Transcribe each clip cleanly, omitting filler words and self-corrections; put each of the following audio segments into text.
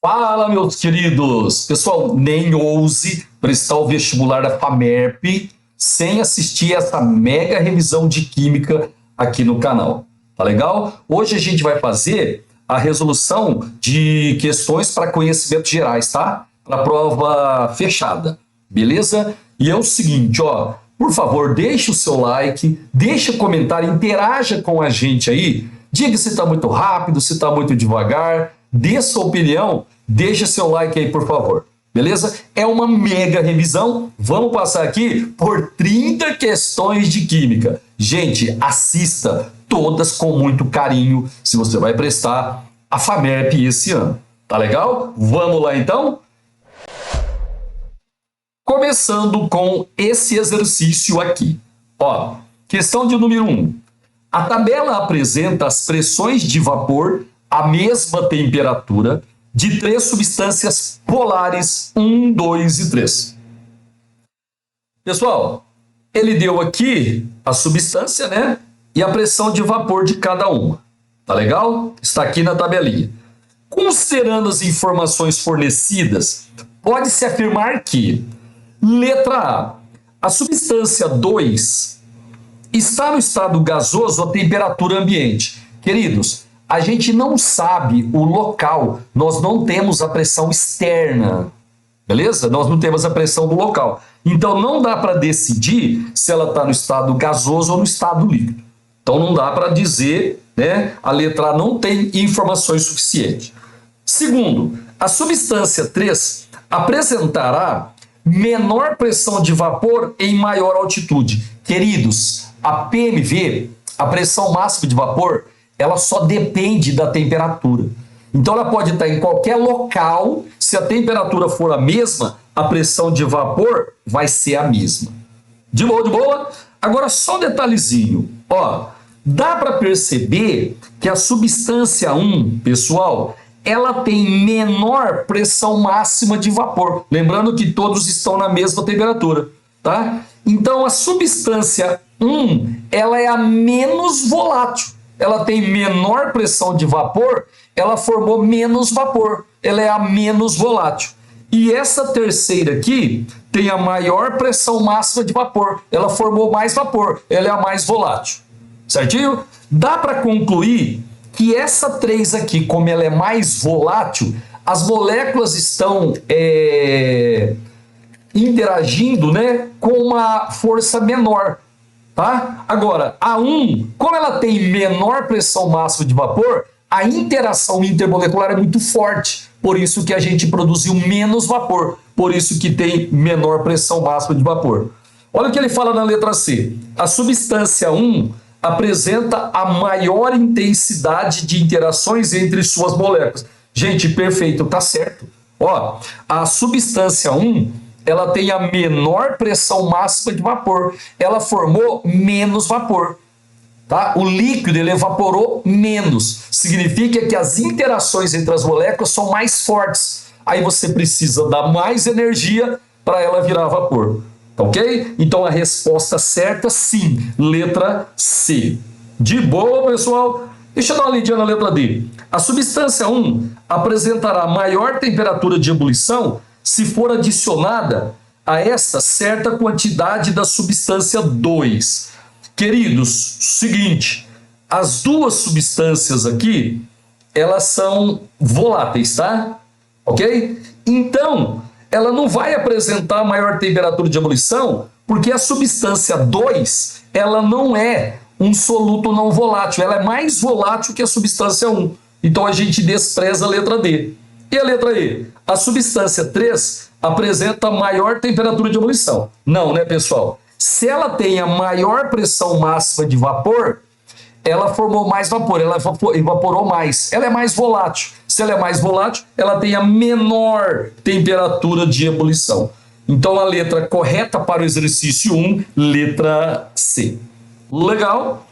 Fala, meus queridos! Pessoal, nem ouse prestar o vestibular da FAMERP sem assistir essa mega revisão de Química aqui no canal. Tá legal? Hoje a gente vai fazer a resolução de questões para conhecimentos gerais, tá? Para prova fechada, beleza? E é o seguinte, ó, por favor, deixe o seu like, deixe o comentário, interaja com a gente aí, diga se está muito rápido, se está muito devagar, dê sua opinião, deixa seu like aí, por favor. Beleza? É uma mega revisão. Vamos passar aqui por 30 questões de Química. Gente, assista todas com muito carinho, se você vai prestar a FAMERP esse ano. Tá legal? Vamos lá, então? Começando com esse exercício aqui. Ó, questão de número 1. A tabela apresenta as pressões de vapor à mesma temperatura de 3 substâncias polares 1, 2 e 3. Pessoal, ele deu aqui a substância, né? E a pressão de vapor de cada uma. Tá legal? Está aqui na tabelinha. Considerando as informações fornecidas, pode-se afirmar que, letra A substância 2 está no estado gasoso à temperatura ambiente. Queridos, a gente não sabe o local, nós não temos a pressão externa, beleza? Nós não temos a pressão do local. Então não dá para decidir se ela está no estado gasoso ou no estado líquido. Então não dá para dizer, né? A letra A não tem informações suficientes. Segundo, a substância 3 apresentará menor pressão de vapor em maior altitude. Queridos, a PMV, a pressão máxima de vapor, ela só depende da temperatura. Então ela pode estar em qualquer local, se a temperatura for a mesma, a pressão de vapor vai ser a mesma. De boa, de boa? Agora só um detalhezinho, ó, dá para perceber que a substância 1, pessoal, ela tem menor pressão máxima de vapor. Lembrando que todos estão na mesma temperatura, tá? Então a substância 1, ela é a menos volátil. Ela tem menor pressão de vapor, ela formou menos vapor, ela é a menos volátil. E essa terceira aqui tem a maior pressão máxima de vapor, ela formou mais vapor, ela é a mais volátil. Certinho? Dá para concluir que essa 3 aqui, como ela é mais volátil, as moléculas estão interagindo, né, com uma força menor. Tá? Agora, a 1, como ela tem menor pressão máxima de vapor, a interação intermolecular é muito forte. Por isso que a gente produziu menos vapor. Por isso que tem menor pressão máxima de vapor. Olha o que ele fala na letra C. A substância 1 apresenta a maior intensidade de interações entre suas moléculas. Gente, perfeito, tá certo. Ó, a substância 1... ela tem a menor pressão máxima de vapor. Ela formou menos vapor. Tá? O líquido ele evaporou menos. Significa que as interações entre as moléculas são mais fortes. Aí você precisa dar mais energia para ela virar vapor. Tá ok? Então a resposta certa, sim. Letra C. De boa, pessoal? Deixa eu dar uma lidinha na letra D. A substância 1 apresentará maior temperatura de ebulição se for adicionada a essa certa quantidade da substância 2. Queridos, seguinte, as duas substâncias aqui, elas são voláteis, tá? Ok? Então, ela não vai apresentar maior temperatura de ebulição, porque a substância 2, ela não é um soluto não volátil, ela é mais volátil que a substância 1. Então a gente despreza a letra D. E a letra E? A substância 3 apresenta maior temperatura de ebulição. Não, né, pessoal? Se ela tem a maior pressão máxima de vapor, ela formou mais vapor, ela evaporou mais. Ela é mais volátil. Se ela é mais volátil, ela tem a menor temperatura de ebulição. Então, a letra correta para o exercício 1, letra C. Legal?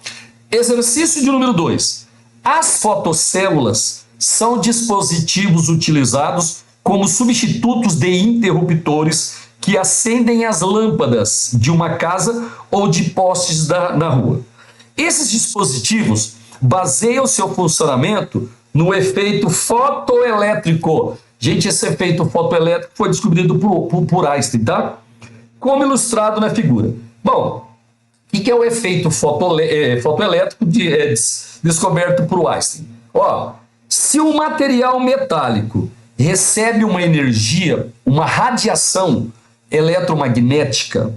Exercício de número 2. As fotocélulas são dispositivos utilizados como substitutos de interruptores que acendem as lâmpadas de uma casa ou de postes na rua. Esses dispositivos baseiam seu funcionamento no efeito fotoelétrico. Gente, esse efeito fotoelétrico foi descobrido por Einstein, tá? Como ilustrado na figura. Bom, o que é o efeito fotoelétrico descoberto por Einstein? Ó, se o material metálico recebe uma energia, uma radiação eletromagnética,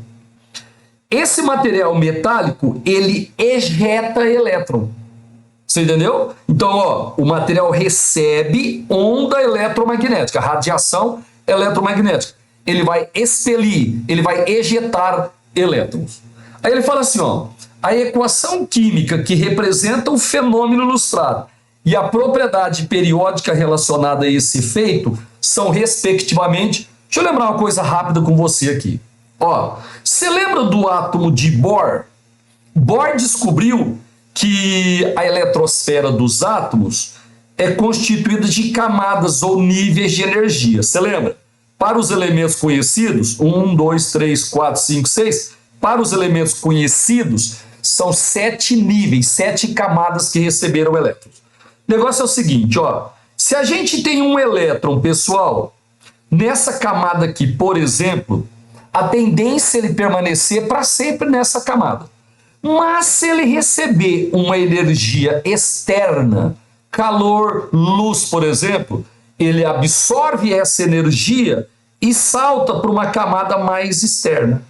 esse material metálico, ele ejeta elétron. Você entendeu? Então, ó, o material recebe onda eletromagnética, radiação eletromagnética. Ele vai expelir, ele vai ejetar elétrons. Aí ele fala assim, ó, a equação química que representa o fenômeno ilustrado e a propriedade periódica relacionada a esse efeito são, respectivamente... Deixa eu lembrar uma coisa rápida com você aqui. Ó, você lembra do átomo de Bohr? Bohr descobriu que a eletrosfera dos átomos é constituída de camadas ou níveis de energia. Você lembra? Para os elementos conhecidos, 1, 2, 3, 4, 5, 6, para os elementos conhecidos, são 7 níveis, 7 camadas que receberam elétrons. O negócio é o seguinte, ó, se a gente tem um elétron, pessoal, nessa camada aqui, por exemplo, a tendência é ele permanecer para sempre nessa camada. Mas se ele receber uma energia externa, calor, luz, por exemplo, ele absorve essa energia e salta para uma camada mais externa.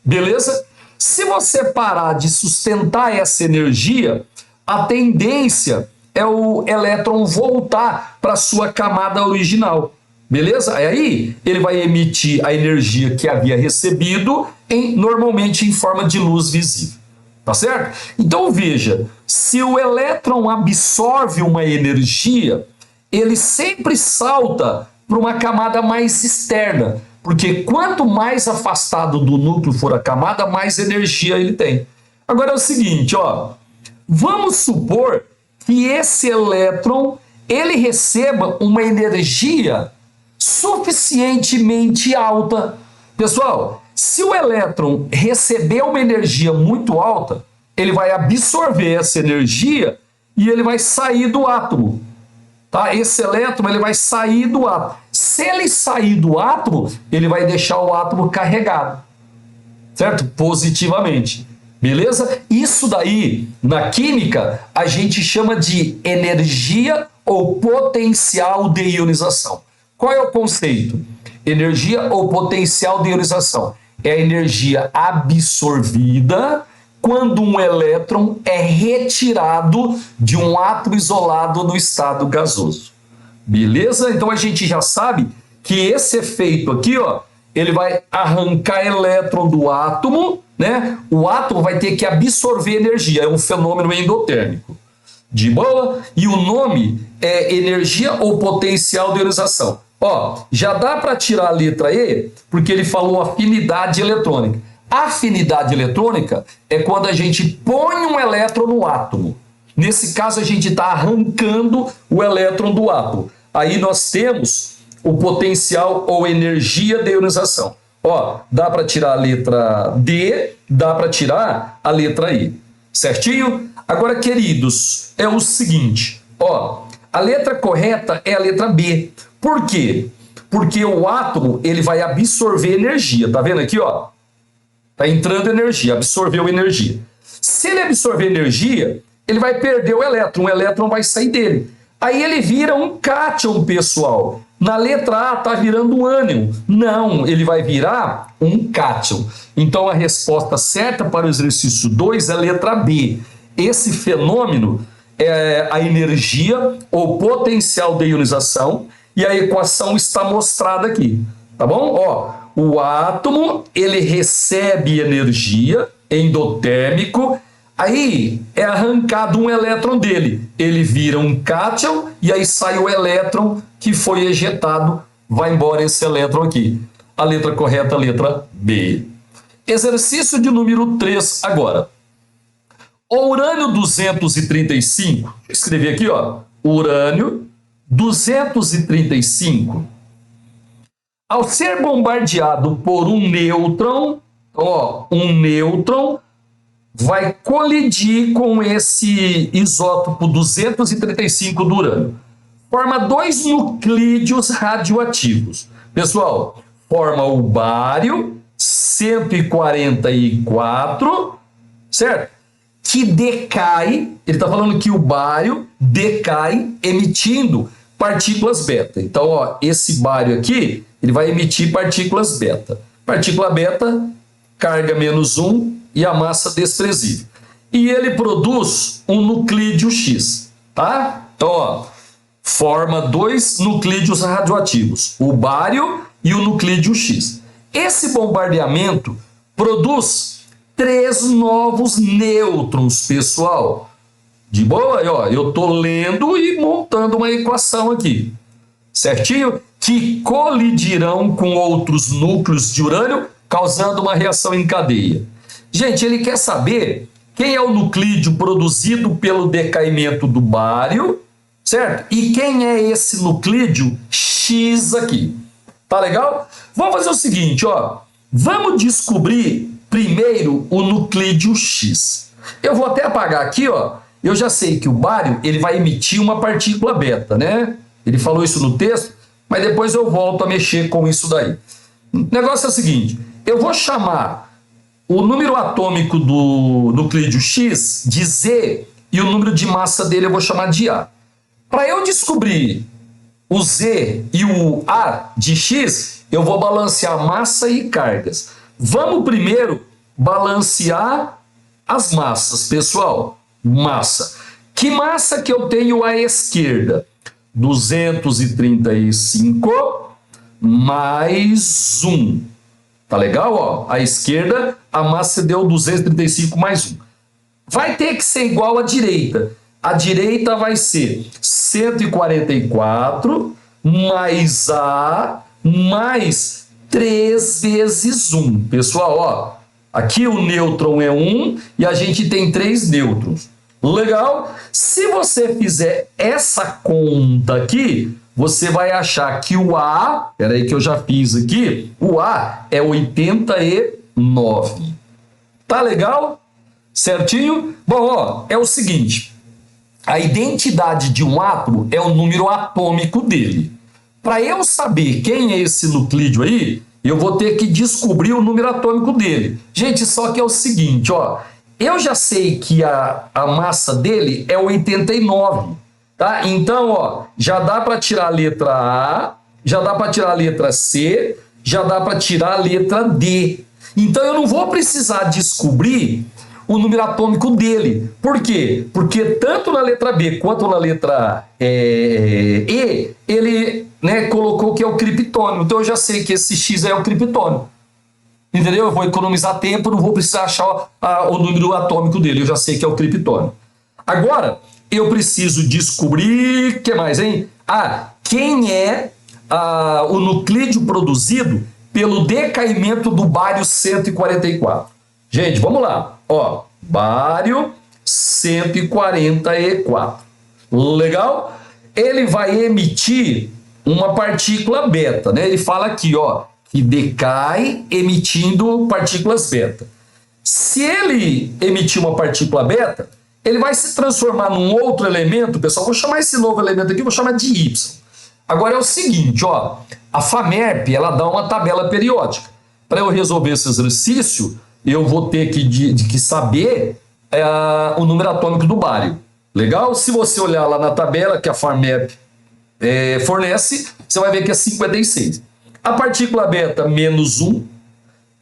Beleza? Se você parar de sustentar essa energia, a tendência é o elétron voltar para sua camada original. Beleza? Aí ele vai emitir a energia que havia recebido, normalmente em forma de luz visível. Tá certo? Então veja, se o elétron absorve uma energia, ele sempre salta para uma camada mais externa, porque quanto mais afastado do núcleo for a camada, mais energia ele tem. Agora é o seguinte, ó, vamos supor que esse elétron ele receba uma energia suficientemente alta. Pessoal, se o elétron receber uma energia muito alta, ele vai absorver essa energia e ele vai sair do átomo. Tá? Esse elétron ele vai sair do átomo. Se ele sair do átomo, ele vai deixar o átomo carregado, certo? Positivamente. Beleza? Isso daí, na química, a gente chama de energia ou potencial de ionização. Qual é o conceito? Energia ou potencial de ionização é a energia absorvida quando um elétron é retirado de um átomo isolado no estado gasoso. Beleza? Então a gente já sabe que esse efeito aqui, ó, ele vai arrancar elétron do átomo, né? O átomo vai ter que absorver energia, é um fenômeno endotérmico. De boa? E o nome é energia ou potencial de ionização. Ó, já dá para tirar a letra E, porque ele falou afinidade eletrônica. Afinidade eletrônica é quando a gente põe um elétron no átomo. Nesse caso, a gente está arrancando o elétron do átomo. Aí nós temos o potencial ou energia de ionização. Ó, dá para tirar a letra D, dá para tirar a letra I. Certinho? Agora, queridos, é o seguinte, ó, a letra correta é a letra B. Por quê? Porque o átomo, ele vai absorver energia. Tá vendo aqui, ó? Tá entrando energia, absorveu energia. Se ele absorver energia, ele vai perder o elétron vai sair dele. Aí ele vira um cátion, pessoal. Na letra A tá virando um ânion. Não, ele vai virar um cátion. Então a resposta certa para o exercício 2 é a letra B. Esse fenômeno é a energia ou potencial de ionização, e a equação está mostrada aqui, tá bom? Ó, o átomo, ele recebe energia endotérmico, aí é arrancado um elétron dele, ele vira um cátion e aí sai o elétron que foi ejetado, vai embora esse elétron aqui. A letra correta é a letra B. Exercício de número 3 agora. O urânio 235, vou escrever aqui, ó, urânio 235, ao ser bombardeado por um nêutron, ó, um nêutron vai colidir com esse isótopo 235 do urânio. forma dois nuclídeos radioativos. Pessoal, forma o bário 144, certo? Que decai, ele está falando que o bário decai emitindo partículas beta. Então, ó, esse bário aqui, ele vai emitir partículas beta. Partícula beta, carga -1 e a massa desprezível. E ele produz um nuclídeo X, tá? Então, ó, forma dois nuclídeos radioativos, o bário e o nuclídeo X. Esse bombardeamento produz 3 novos nêutrons, pessoal. De boa? Ó, eu tô lendo e montando uma equação aqui, certinho? Que colidirão com outros núcleos de urânio, causando uma reação em cadeia. Gente, ele quer saber quem é o nuclídeo produzido pelo decaimento do bário, certo? E quem é esse nuclídeo X aqui. Tá legal? Vamos fazer o seguinte, ó. Vamos descobrir primeiro o nuclídeo X. Eu vou até apagar aqui, ó. Eu já sei que o bário, ele vai emitir uma partícula beta, né? Ele falou isso no texto, mas depois eu volto a mexer com isso daí. O negócio é o seguinte, eu vou chamar o número atômico do nuclídeo X de Z e o número de massa dele eu vou chamar de A. Para eu descobrir o Z e o A de X, eu vou balancear massa e cargas. Vamos primeiro balancear as massas, pessoal. Massa. Que massa que eu tenho à esquerda? 235 mais 1. Tá legal? Ó, à esquerda, a massa deu 235 mais 1. Vai ter que ser igual à direita. A direita vai ser 144 mais A mais 3 vezes 1. Pessoal, ó, aqui o nêutron é 1 e a gente tem 3 nêutrons. Legal? Se você fizer essa conta aqui, você vai achar que o A, peraí que eu já fiz aqui, o A é 89. Tá legal? Certinho? Bom, ó, é o seguinte, a identidade de um átomo é o número atômico dele. Para eu saber quem é esse nuclídeo aí, eu vou ter que descobrir o número atômico dele. Gente, só que é o seguinte, ó, eu já sei que a massa dele é 89, tá? Então, ó, já dá para tirar a letra A, já dá para tirar a letra C, já dá para tirar a letra D. Então, eu não vou precisar descobrir o número atômico dele. Por quê? Porque tanto na letra B quanto na letra E, ele, né, colocou que é o criptônio. Então, eu já sei que esse X é o criptônio. Entendeu? Eu vou economizar tempo, não vou precisar achar o número atômico dele. Eu já sei que é o criptônio. Agora, eu preciso descobrir... O que mais, hein? Quem é o nuclídeo produzido pelo decaimento do bário 144. Gente, vamos lá. Ó, bário 144. Legal? Ele vai emitir uma partícula beta, né? Ele fala aqui, ó, que decai emitindo partículas beta. Se ele emitir uma partícula beta, ele vai se transformar num outro elemento, pessoal, vou chamar esse novo elemento aqui, vou chamar de Y. Agora é o seguinte, ó, a FAMERP, ela dá uma tabela periódica. Para eu resolver esse exercício, eu vou ter que saber o número atômico do bário. Legal? Se você olhar lá na tabela que a FAMERP fornece, você vai ver que é 56. A partícula beta, -1,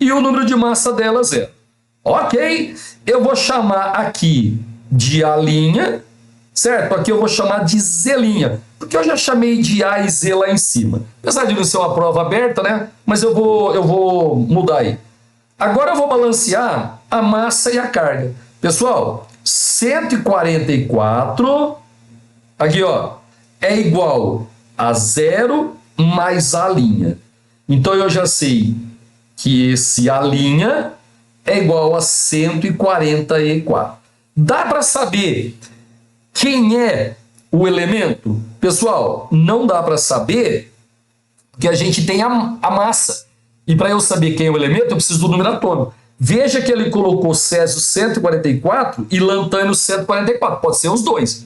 e o número de massa dela, 0. Ok? Eu vou chamar aqui de A', certo? Aqui eu vou chamar de Z', porque eu já chamei de A e Z lá em cima. Apesar de não ser uma prova aberta, né? Mas eu vou mudar aí. Agora eu vou balancear a massa e a carga. Pessoal, 144, aqui ó, é igual a 0 mais A'. Então eu já sei que esse A' é igual a 144. Dá para saber quem é o elemento? Pessoal, não dá para saber, porque a gente tem a massa. E para eu saber quem é o elemento, eu preciso do número atômico. Veja que ele colocou Césio 144 e Lantânio 144. Pode ser os dois.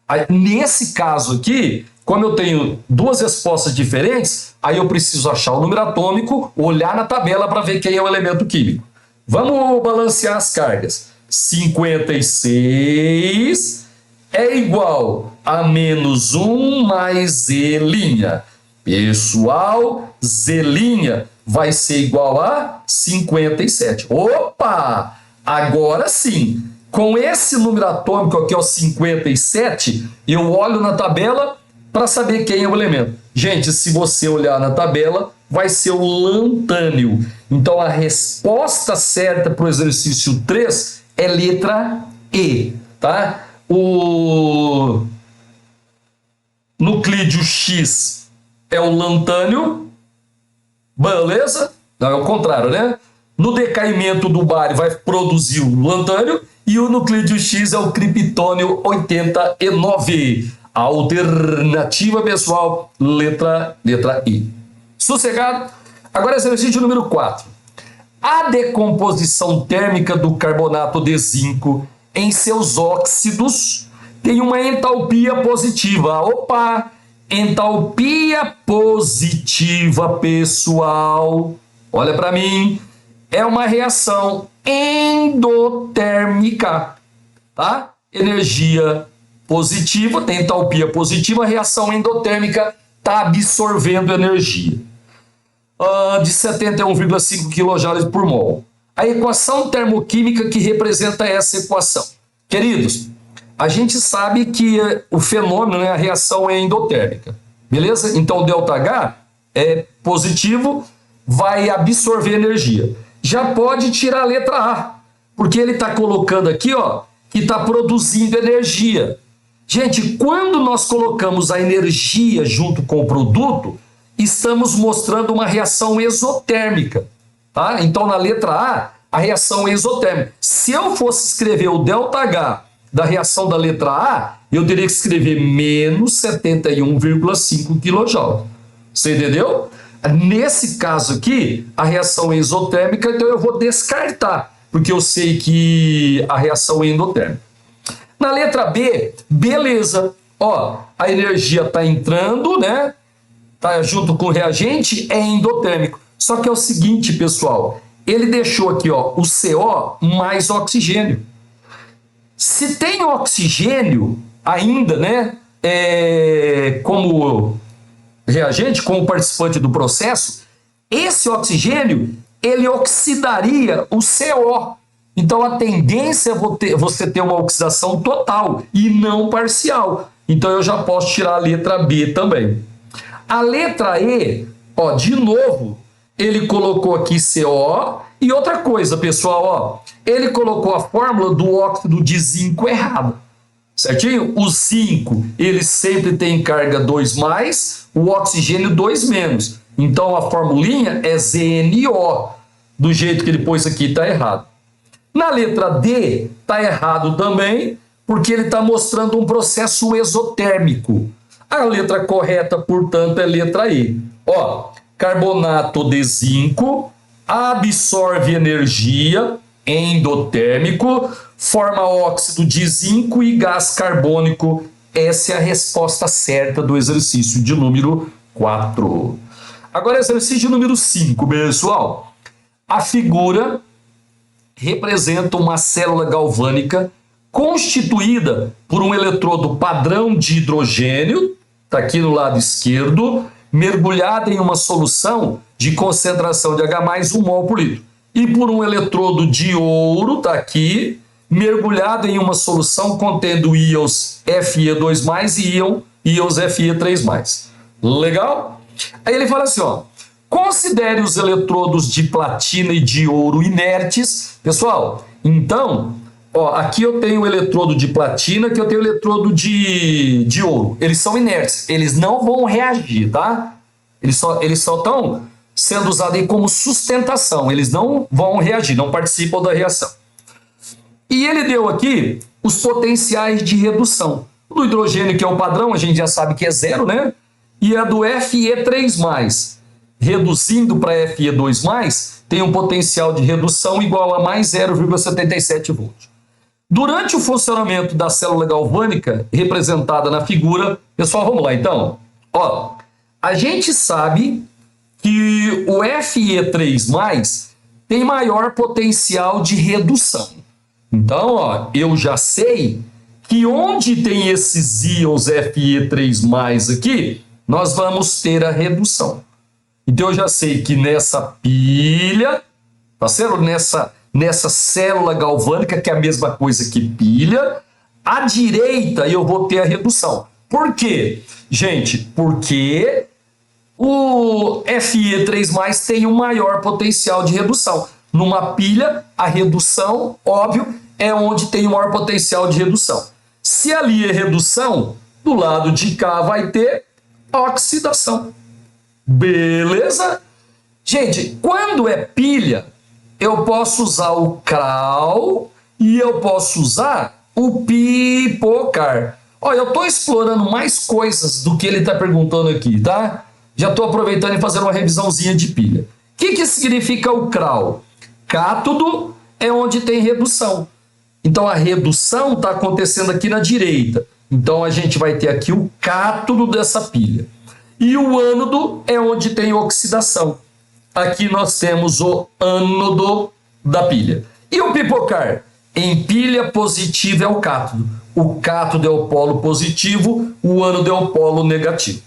Aí, nesse caso aqui, Como eu tenho duas respostas diferentes, aí eu preciso achar o número atômico, olhar na tabela para ver quem é o elemento químico. Vamos balancear as cargas. 56 é igual a menos 1 mais Z'. Pessoal, Z' vai ser igual a 57. Opa! Agora sim, com esse número atômico aqui, ó, 57, eu olho na tabela para saber quem é o elemento. Gente, se você olhar na tabela, vai ser o lantânio. Então, a resposta certa para o exercício 3 é letra E, tá? O nuclídeo X é o lantânio, beleza? Não, é o contrário, né? No decaimento do bário vai produzir o lantânio e o nuclídeo X é o criptônio 89. A alternativa, pessoal, letra I. Sossegado? Agora exercício número 4. A decomposição térmica do carbonato de zinco em seus óxidos tem uma entalpia positiva. Opa! Entalpia positiva, pessoal. Olha para mim. É uma reação endotérmica, tá? Energia positiva, tem entalpia positiva, a reação endotérmica está absorvendo energia de 71,5 kJ por mol. A equação termoquímica que representa essa equação. Queridos, a gente sabe que o fenômeno, né, a reação é endotérmica, beleza? Então o ΔH é positivo, vai absorver energia. Já pode tirar a letra A, porque ele está colocando aqui, ó, que está produzindo energia. Gente, quando nós colocamos a energia junto com o produto, estamos mostrando uma reação exotérmica, tá? Então, na letra A reação é exotérmica. Se eu fosse escrever o ΔH da reação da letra A, eu teria que escrever menos 71,5 kJ. Você entendeu? Nesse caso aqui, a reação é exotérmica, então eu vou descartar, porque eu sei que a reação é endotérmica. Na letra B, beleza. Ó, a energia está entrando, né? Tá junto com o reagente, é endotérmico. Só que é o seguinte, pessoal, ele deixou aqui, ó, o CO mais oxigênio. Se tem oxigênio ainda, né, como reagente, como participante do processo, esse oxigênio, ele oxidaria o CO. Então, a tendência é você ter uma oxidação total e não parcial. Então, eu já posso tirar a letra B também. A letra E, ó, de novo, ele colocou aqui CO. E outra coisa, pessoal, ó, ele colocou a fórmula do óxido de zinco errada. Certinho? O zinco, ele sempre tem carga 2+, o oxigênio 2-. Então, a formulinha é ZNO. Do jeito que ele pôs aqui, está errado. Na letra D, está errado também, porque ele está mostrando um processo exotérmico. A letra correta, portanto, é letra E. Ó, carbonato de zinco absorve energia, endotérmico, forma óxido de zinco e gás carbônico. Essa é a resposta certa do exercício de número 4. Agora, exercício número 5, pessoal. A figura representa uma célula galvânica constituída por um eletrodo padrão de hidrogênio, está aqui no lado esquerdo, mergulhada em uma solução de concentração de H+, 1 mol por litro. E por um eletrodo de ouro, está aqui, mergulhado em uma solução contendo íons Fe2+, e íons Fe3+. Legal? Aí ele fala assim, ó, considere os eletrodos de platina e de ouro inertes. Pessoal, então, ó, aqui eu tenho o eletrodo de platina, aqui eu tenho o eletrodo de ouro. Eles são inertes, eles não vão reagir, tá? Eles só estão sendo usados aí como sustentação, eles não vão reagir, não participam da reação. E ele deu aqui os potenciais de redução. O do hidrogênio, que é o padrão, a gente já sabe que é 0, né? E a do Fe3+, reduzindo para Fe2+, tem um potencial de redução igual a mais 0,77 volts. Durante o funcionamento da célula galvânica, representada na figura... Pessoal, vamos lá então. Ó, a gente sabe que o Fe3+ tem maior potencial de redução. Então, ó, eu já sei que onde tem esses íons Fe3+ aqui, nós vamos ter a redução. Então, eu já sei que nessa pilha, tá certo? Nessa célula galvânica, que é a mesma coisa que pilha, à direita eu vou ter a redução. Por quê? Gente, porque o Fe3+ tem um maior potencial de redução. Numa pilha, a redução, óbvio, é onde tem o maior potencial de redução. Se ali é redução, do lado de cá vai ter oxidação. Beleza? Gente, quando é pilha, eu posso usar o CRAL e eu posso usar o pipocar. Olha, eu estou explorando mais coisas do que ele está perguntando aqui, tá? Já estou aproveitando e fazendo uma revisãozinha de pilha. O que significa o CRAL? Cátodo é onde tem redução. Então, a redução está acontecendo aqui na direita. Então, a gente vai ter aqui o cátodo dessa pilha. E o ânodo é onde tem oxidação. Aqui nós temos o ânodo da pilha. E o pipocar? Em pilha positiva é o cátodo. O cátodo é o polo positivo, o ânodo é o polo negativo. O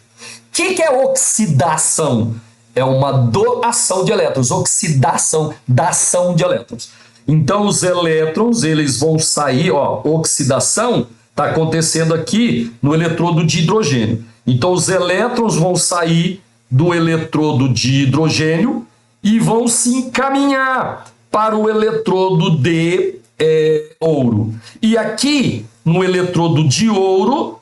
que é oxidação? É uma doação de elétrons, oxidação, dação de elétrons. Então, os elétrons, eles vão sair, ó, oxidação está acontecendo aqui no eletrodo de hidrogênio. Então, os elétrons vão sair do eletrodo de hidrogênio e vão se encaminhar para o eletrodo de ouro. E aqui, no eletrodo de ouro,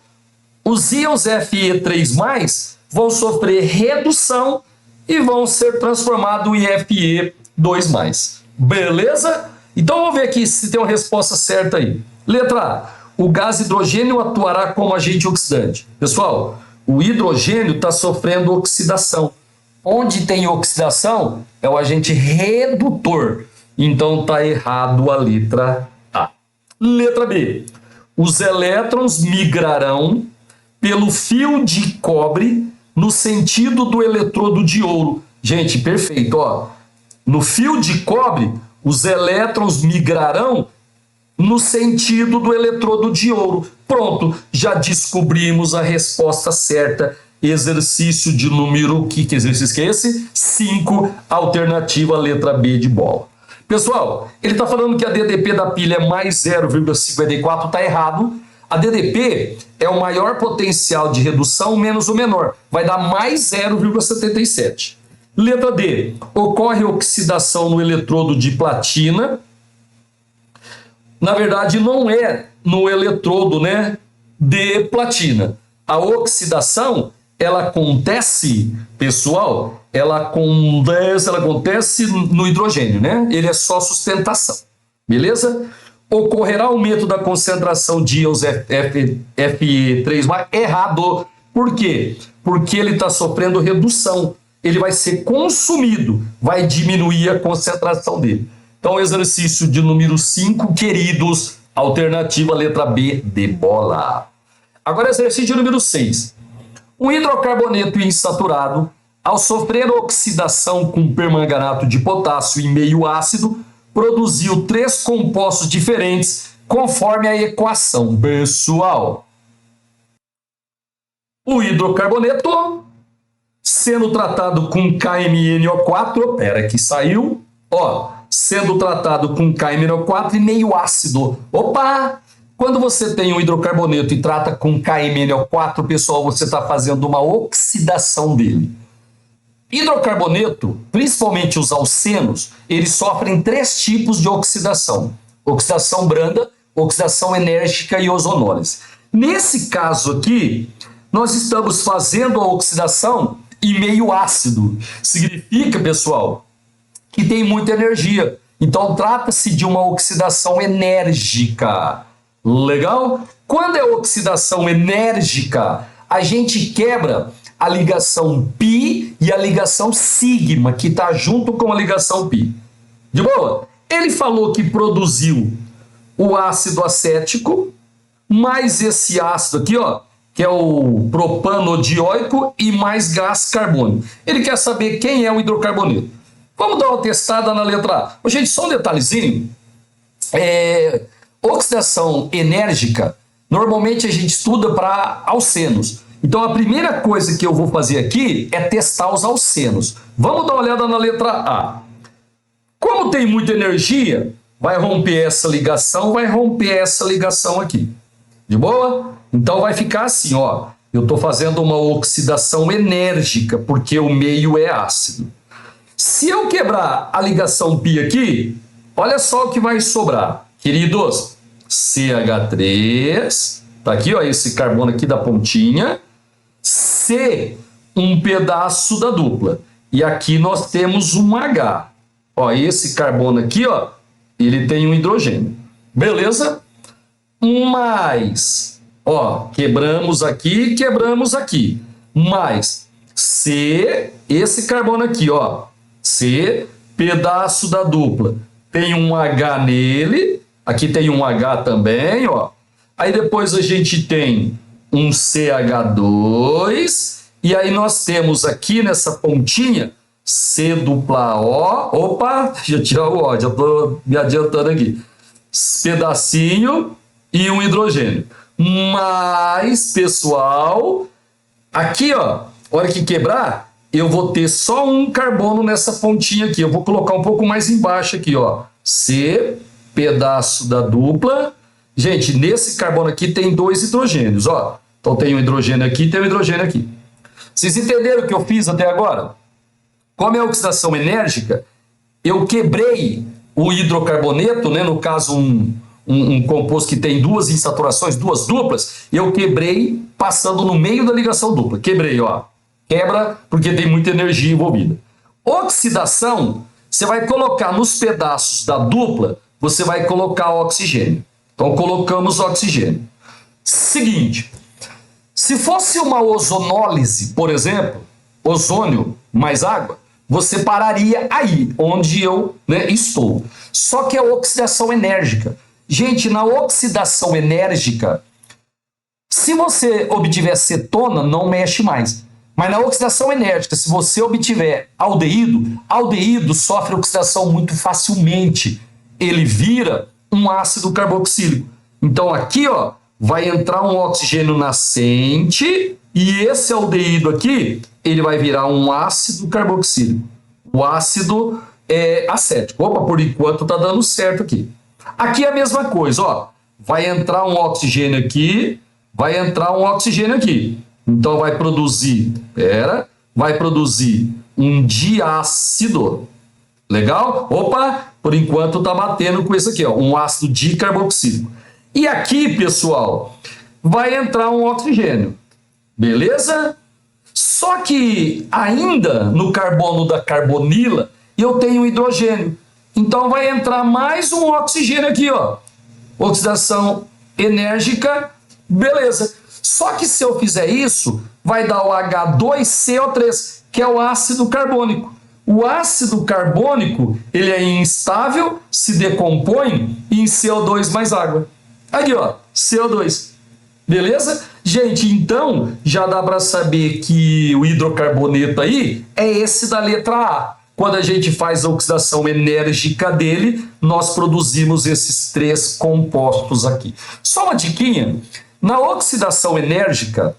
os íons Fe3+ vão sofrer redução e vão ser transformados em Fe2+. Beleza? Então, vamos ver aqui se tem uma resposta certa aí. Letra A. O gás hidrogênio atuará como agente oxidante. Pessoal, o hidrogênio está sofrendo oxidação. Onde tem oxidação é o agente redutor. Então está errado a letra A. Letra B. Os elétrons migrarão pelo fio de cobre no sentido do eletrodo de ouro. Gente, perfeito. Ó. No fio de cobre, os elétrons migrarão no sentido do eletrodo de ouro. Pronto, já descobrimos a resposta certa. Exercício de número... Que exercício que é esse? 5, alternativa letra B de bola. Pessoal, ele está falando que a DDP da pilha é mais 0,54, está errado. A DDP é o maior potencial de redução menos o menor. Vai dar mais 0,77. Letra D. Ocorre oxidação no eletrodo de platina. Na verdade, não é no eletrodo, né, de platina. A oxidação, ela acontece, pessoal, ela acontece no hidrogênio, né? Ele é só sustentação, beleza? Ocorrerá aumento da concentração de íons Fe3+, errado. Por quê? Porque ele está sofrendo redução. Ele vai ser consumido, vai diminuir a concentração dele. Então, exercício de número 5, queridos, alternativa letra B de bola. Agora, exercício de número 6. Um hidrocarboneto insaturado, ao sofrer oxidação com permanganato de potássio em meio ácido, produziu 3 compostos diferentes conforme a equação. Pessoal, o hidrocarboneto, sendo tratado com KMnO4, pera que saiu, ó, sendo tratado com KMnO4 e meio ácido. Opa! Quando você tem um hidrocarboneto e trata com KMnO4, pessoal, você está fazendo uma oxidação dele. Hidrocarboneto, principalmente os alcenos, eles sofrem 3 tipos de oxidação. Oxidação branda, oxidação enérgica e ozonólise. Nesse caso aqui, nós estamos fazendo a oxidação em meio ácido. Significa, pessoal, que tem muita energia. Então, trata-se de uma oxidação enérgica. Legal? Quando é oxidação enérgica, a gente quebra a ligação π e a ligação sigma, que está junto com a ligação π. De boa? Ele falou que produziu o ácido acético, mais esse ácido aqui, ó, que é o propano dioico, e mais gás carbônico. Ele quer saber quem é o hidrocarboneto. Vamos dar uma testada na letra A. Ô, gente, só um detalhezinho. Oxidação enérgica, normalmente a gente estuda para alcenos. Então a primeira coisa que eu vou fazer aqui é testar os alcenos. Vamos dar uma olhada na letra A. Como tem muita energia, vai romper essa ligação, vai romper essa ligação aqui. De boa? Então vai ficar assim, ó. Eu estou fazendo uma oxidação enérgica, porque o meio é ácido. Se eu quebrar a ligação π aqui, olha só o que vai sobrar. Queridos, CH3, tá aqui, ó, esse carbono aqui da pontinha, C, um pedaço da dupla. E aqui nós temos um H. Ó, esse carbono aqui, ó, ele tem um hidrogênio. Beleza? Mais, ó, quebramos aqui, mais C, esse carbono aqui, ó, C, pedaço da dupla. Tem um H nele, aqui tem um H também, ó. Aí depois a gente tem um CH2, e aí nós temos aqui nessa pontinha C dupla O. Opa, deixa eu tirar o O, já tô me adiantando aqui. Pedacinho e um hidrogênio. Mas, pessoal, aqui, ó, hora que quebrar, eu vou ter só um carbono nessa pontinha aqui. Eu vou colocar um pouco mais embaixo aqui, ó. C, pedaço da dupla. Gente, nesse carbono aqui tem 2 hidrogênios, ó. Então tem um hidrogênio aqui, tem um hidrogênio aqui. Vocês entenderam o que eu fiz até agora? Como é a oxidação enérgica, eu quebrei o hidrocarboneto, né, no caso um composto que tem 2 insaturações, 2 duplas, eu quebrei passando no meio da ligação dupla. Quebrei, ó. Quebra porque tem muita energia envolvida. Oxidação, você vai colocar nos pedaços da dupla, você vai colocar oxigênio. Então colocamos oxigênio. Seguinte, se fosse uma ozonólise, por exemplo, ozônio mais água, você pararia aí, onde eu, né, estou. Só que é oxidação enérgica. Gente, na oxidação enérgica, se você obtiver cetona, não mexe mais. Mas na oxidação enérgica, se você obtiver aldeído, aldeído sofre oxidação muito facilmente. Ele vira um ácido carboxílico. Então aqui, ó, vai entrar um oxigênio nascente e esse aldeído aqui, ele vai virar um ácido carboxílico. O ácido é acético. Opa, por enquanto tá dando certo aqui. Aqui é a mesma coisa, ó. Vai entrar um oxigênio aqui, vai entrar um oxigênio aqui. Então vai produzir um diácido. Legal? Opa, por enquanto tá batendo com esse aqui, ó, um ácido dicarboxílico. E aqui, pessoal, vai entrar um oxigênio. Beleza? Só que ainda no carbono da carbonila eu tenho hidrogênio. Então vai entrar mais um oxigênio aqui, ó. Oxidação enérgica, beleza. Só que se eu fizer isso, vai dar o H2CO3, que é o ácido carbônico. O ácido carbônico, ele é instável, se decompõe em CO2 mais água. Aqui, ó, CO2. Beleza? Gente, então já dá para saber que o hidrocarboneto aí é esse da letra A. Quando a gente faz a oxidação enérgica dele, nós produzimos esses 3 compostos aqui. Só uma diquinha. Na oxidação enérgica,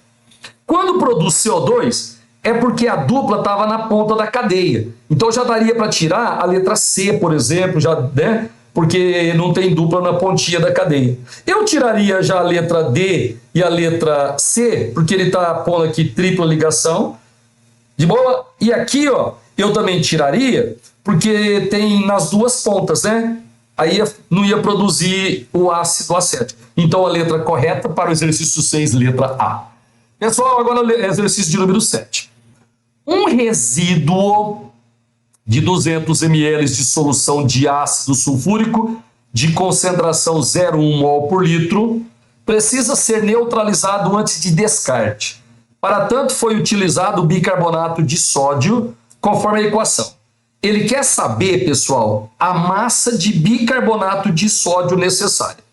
quando produz CO2, é porque a dupla estava na ponta da cadeia. Então já daria para tirar a letra C, por exemplo, já, né? Porque não tem dupla na pontinha da cadeia. Eu tiraria já a letra D e a letra C, porque ele está pondo aqui tripla ligação. De boa? E aqui, ó, eu também tiraria, porque tem nas 2 pontas, né? Aí não ia produzir o ácido acético. Então a letra correta para o exercício 6, letra A. Pessoal, agora o exercício de número 7. Um resíduo de 200 ml de solução de ácido sulfúrico de concentração 0,1 mol por litro precisa ser neutralizado antes de descarte. Para tanto, foi utilizado o bicarbonato de sódio, conforme a equação. Ele quer saber, pessoal, a massa de bicarbonato de sódio necessária.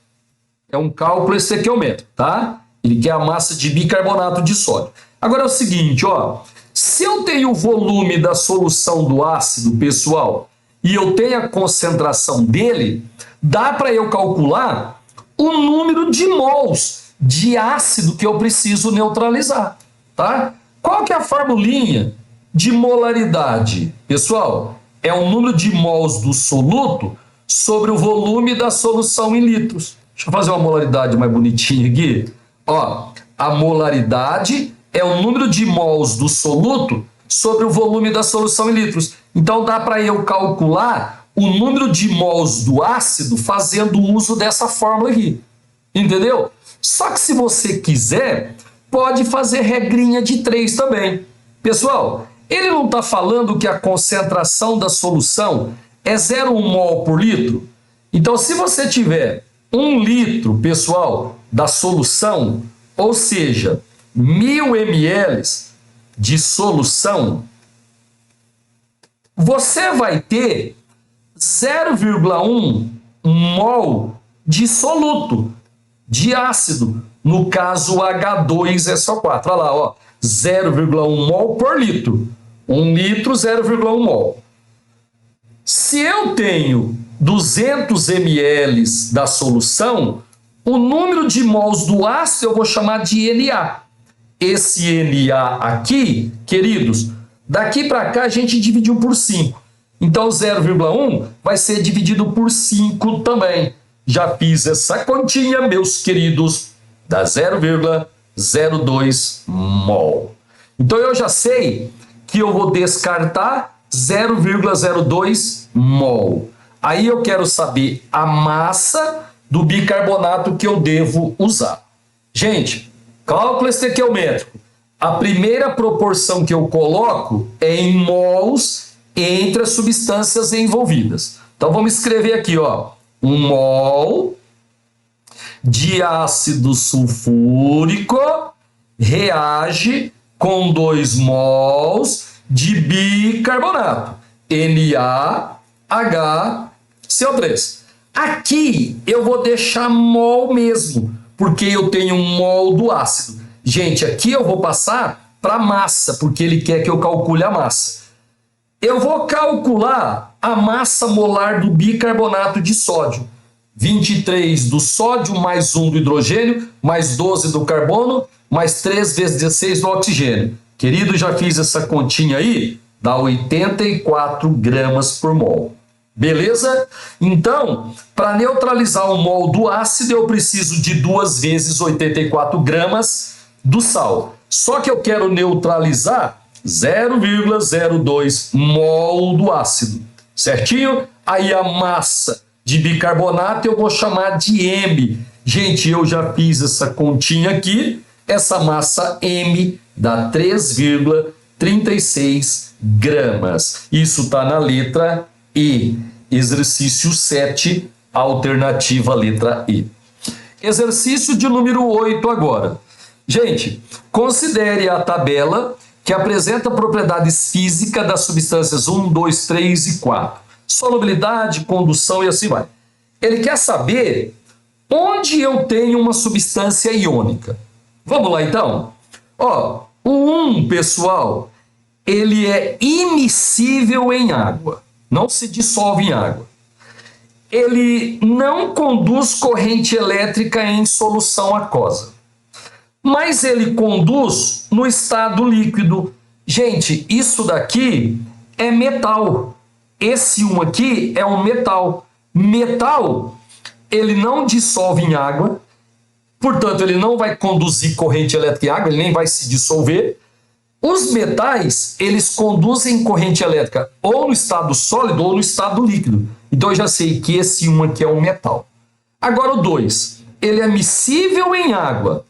É um cálculo estequiométrico, tá? Ele quer a massa de bicarbonato de sódio. Agora é o seguinte, ó, se eu tenho o volume da solução do ácido, pessoal, e eu tenho a concentração dele, dá para eu calcular o número de mols de ácido que eu preciso neutralizar, tá? Qual que é a formulinha de molaridade? Pessoal, é o número de mols do soluto sobre o volume da solução em litros. Deixa eu fazer uma molaridade mais bonitinha aqui. Ó, a molaridade é o número de mols do soluto sobre o volume da solução em litros. Então dá para eu calcular o número de mols do ácido fazendo uso dessa fórmula aqui. Entendeu? Só que se você quiser, pode fazer regrinha de 3 também. Pessoal, ele não está falando que a concentração da solução é 0,1 mol por litro? Então, se você tiver 1 litro, pessoal, da solução, ou seja, 1000 ml de solução, você vai ter 0,1 mol de soluto, de ácido, no caso H2SO4. Olha lá, ó, 0,1 mol por litro. 1 litro, 0,1 mol. Se eu tenho 200 ml da solução, o número de mols do ácido eu vou chamar de Na. Esse Na aqui, queridos, daqui para cá a gente dividiu por 5. Então 0,1 vai ser dividido por 5 também. Já fiz essa continha, meus queridos, dá 0,02 mol. Então eu já sei que eu vou descartar 0,02 mol. Aí eu quero saber a massa do bicarbonato que eu devo usar. Gente, cálculo estequiométrico. A primeira proporção que eu coloco é em mols entre as substâncias envolvidas. Então vamos escrever aqui, ó, 1 mol de ácido sulfúrico reage com 2 mols de bicarbonato, NaHCO3. Aqui eu vou deixar mol mesmo, porque eu tenho 1 mol do ácido. Gente, aqui eu vou passar para massa, porque ele quer que eu calcule a massa. Eu vou calcular a massa molar do bicarbonato de sódio. 23 do sódio, mais 1 do hidrogênio, mais 12 do carbono, mais 3 vezes 16 do oxigênio. Querido, já fiz essa continha aí, dá 84 gramas por mol. Beleza? Então, para neutralizar o mol do ácido, eu preciso de 2 vezes 84 gramas do sal. Só que eu quero neutralizar 0,02 mol do ácido, certinho? Aí a massa de bicarbonato eu vou chamar de M. Gente, eu já fiz essa continha aqui. Essa massa M dá 3,36 gramas. Isso está na letra E. Exercício 7, alternativa letra E. Exercício de número 8 agora. Gente, considere a tabela que apresenta propriedades físicas das substâncias 1, 2, 3 e 4. Solubilidade, condução e assim vai. Ele quer saber onde eu tenho uma substância iônica. Vamos lá então? Ó, o 1, pessoal, ele é immiscível em água. Não se dissolve em água. Ele não conduz corrente elétrica em solução aquosa. Mas ele conduz no estado líquido. Gente, isso daqui é metal. Esse 1 aqui é um metal. Metal, ele não dissolve em água, portanto, ele não vai conduzir corrente elétrica em água, ele nem vai se dissolver. Os metais, eles conduzem corrente elétrica ou no estado sólido ou no estado líquido. Então, eu já sei que esse 1 aqui é um metal. Agora, o 2, ele é miscível em água.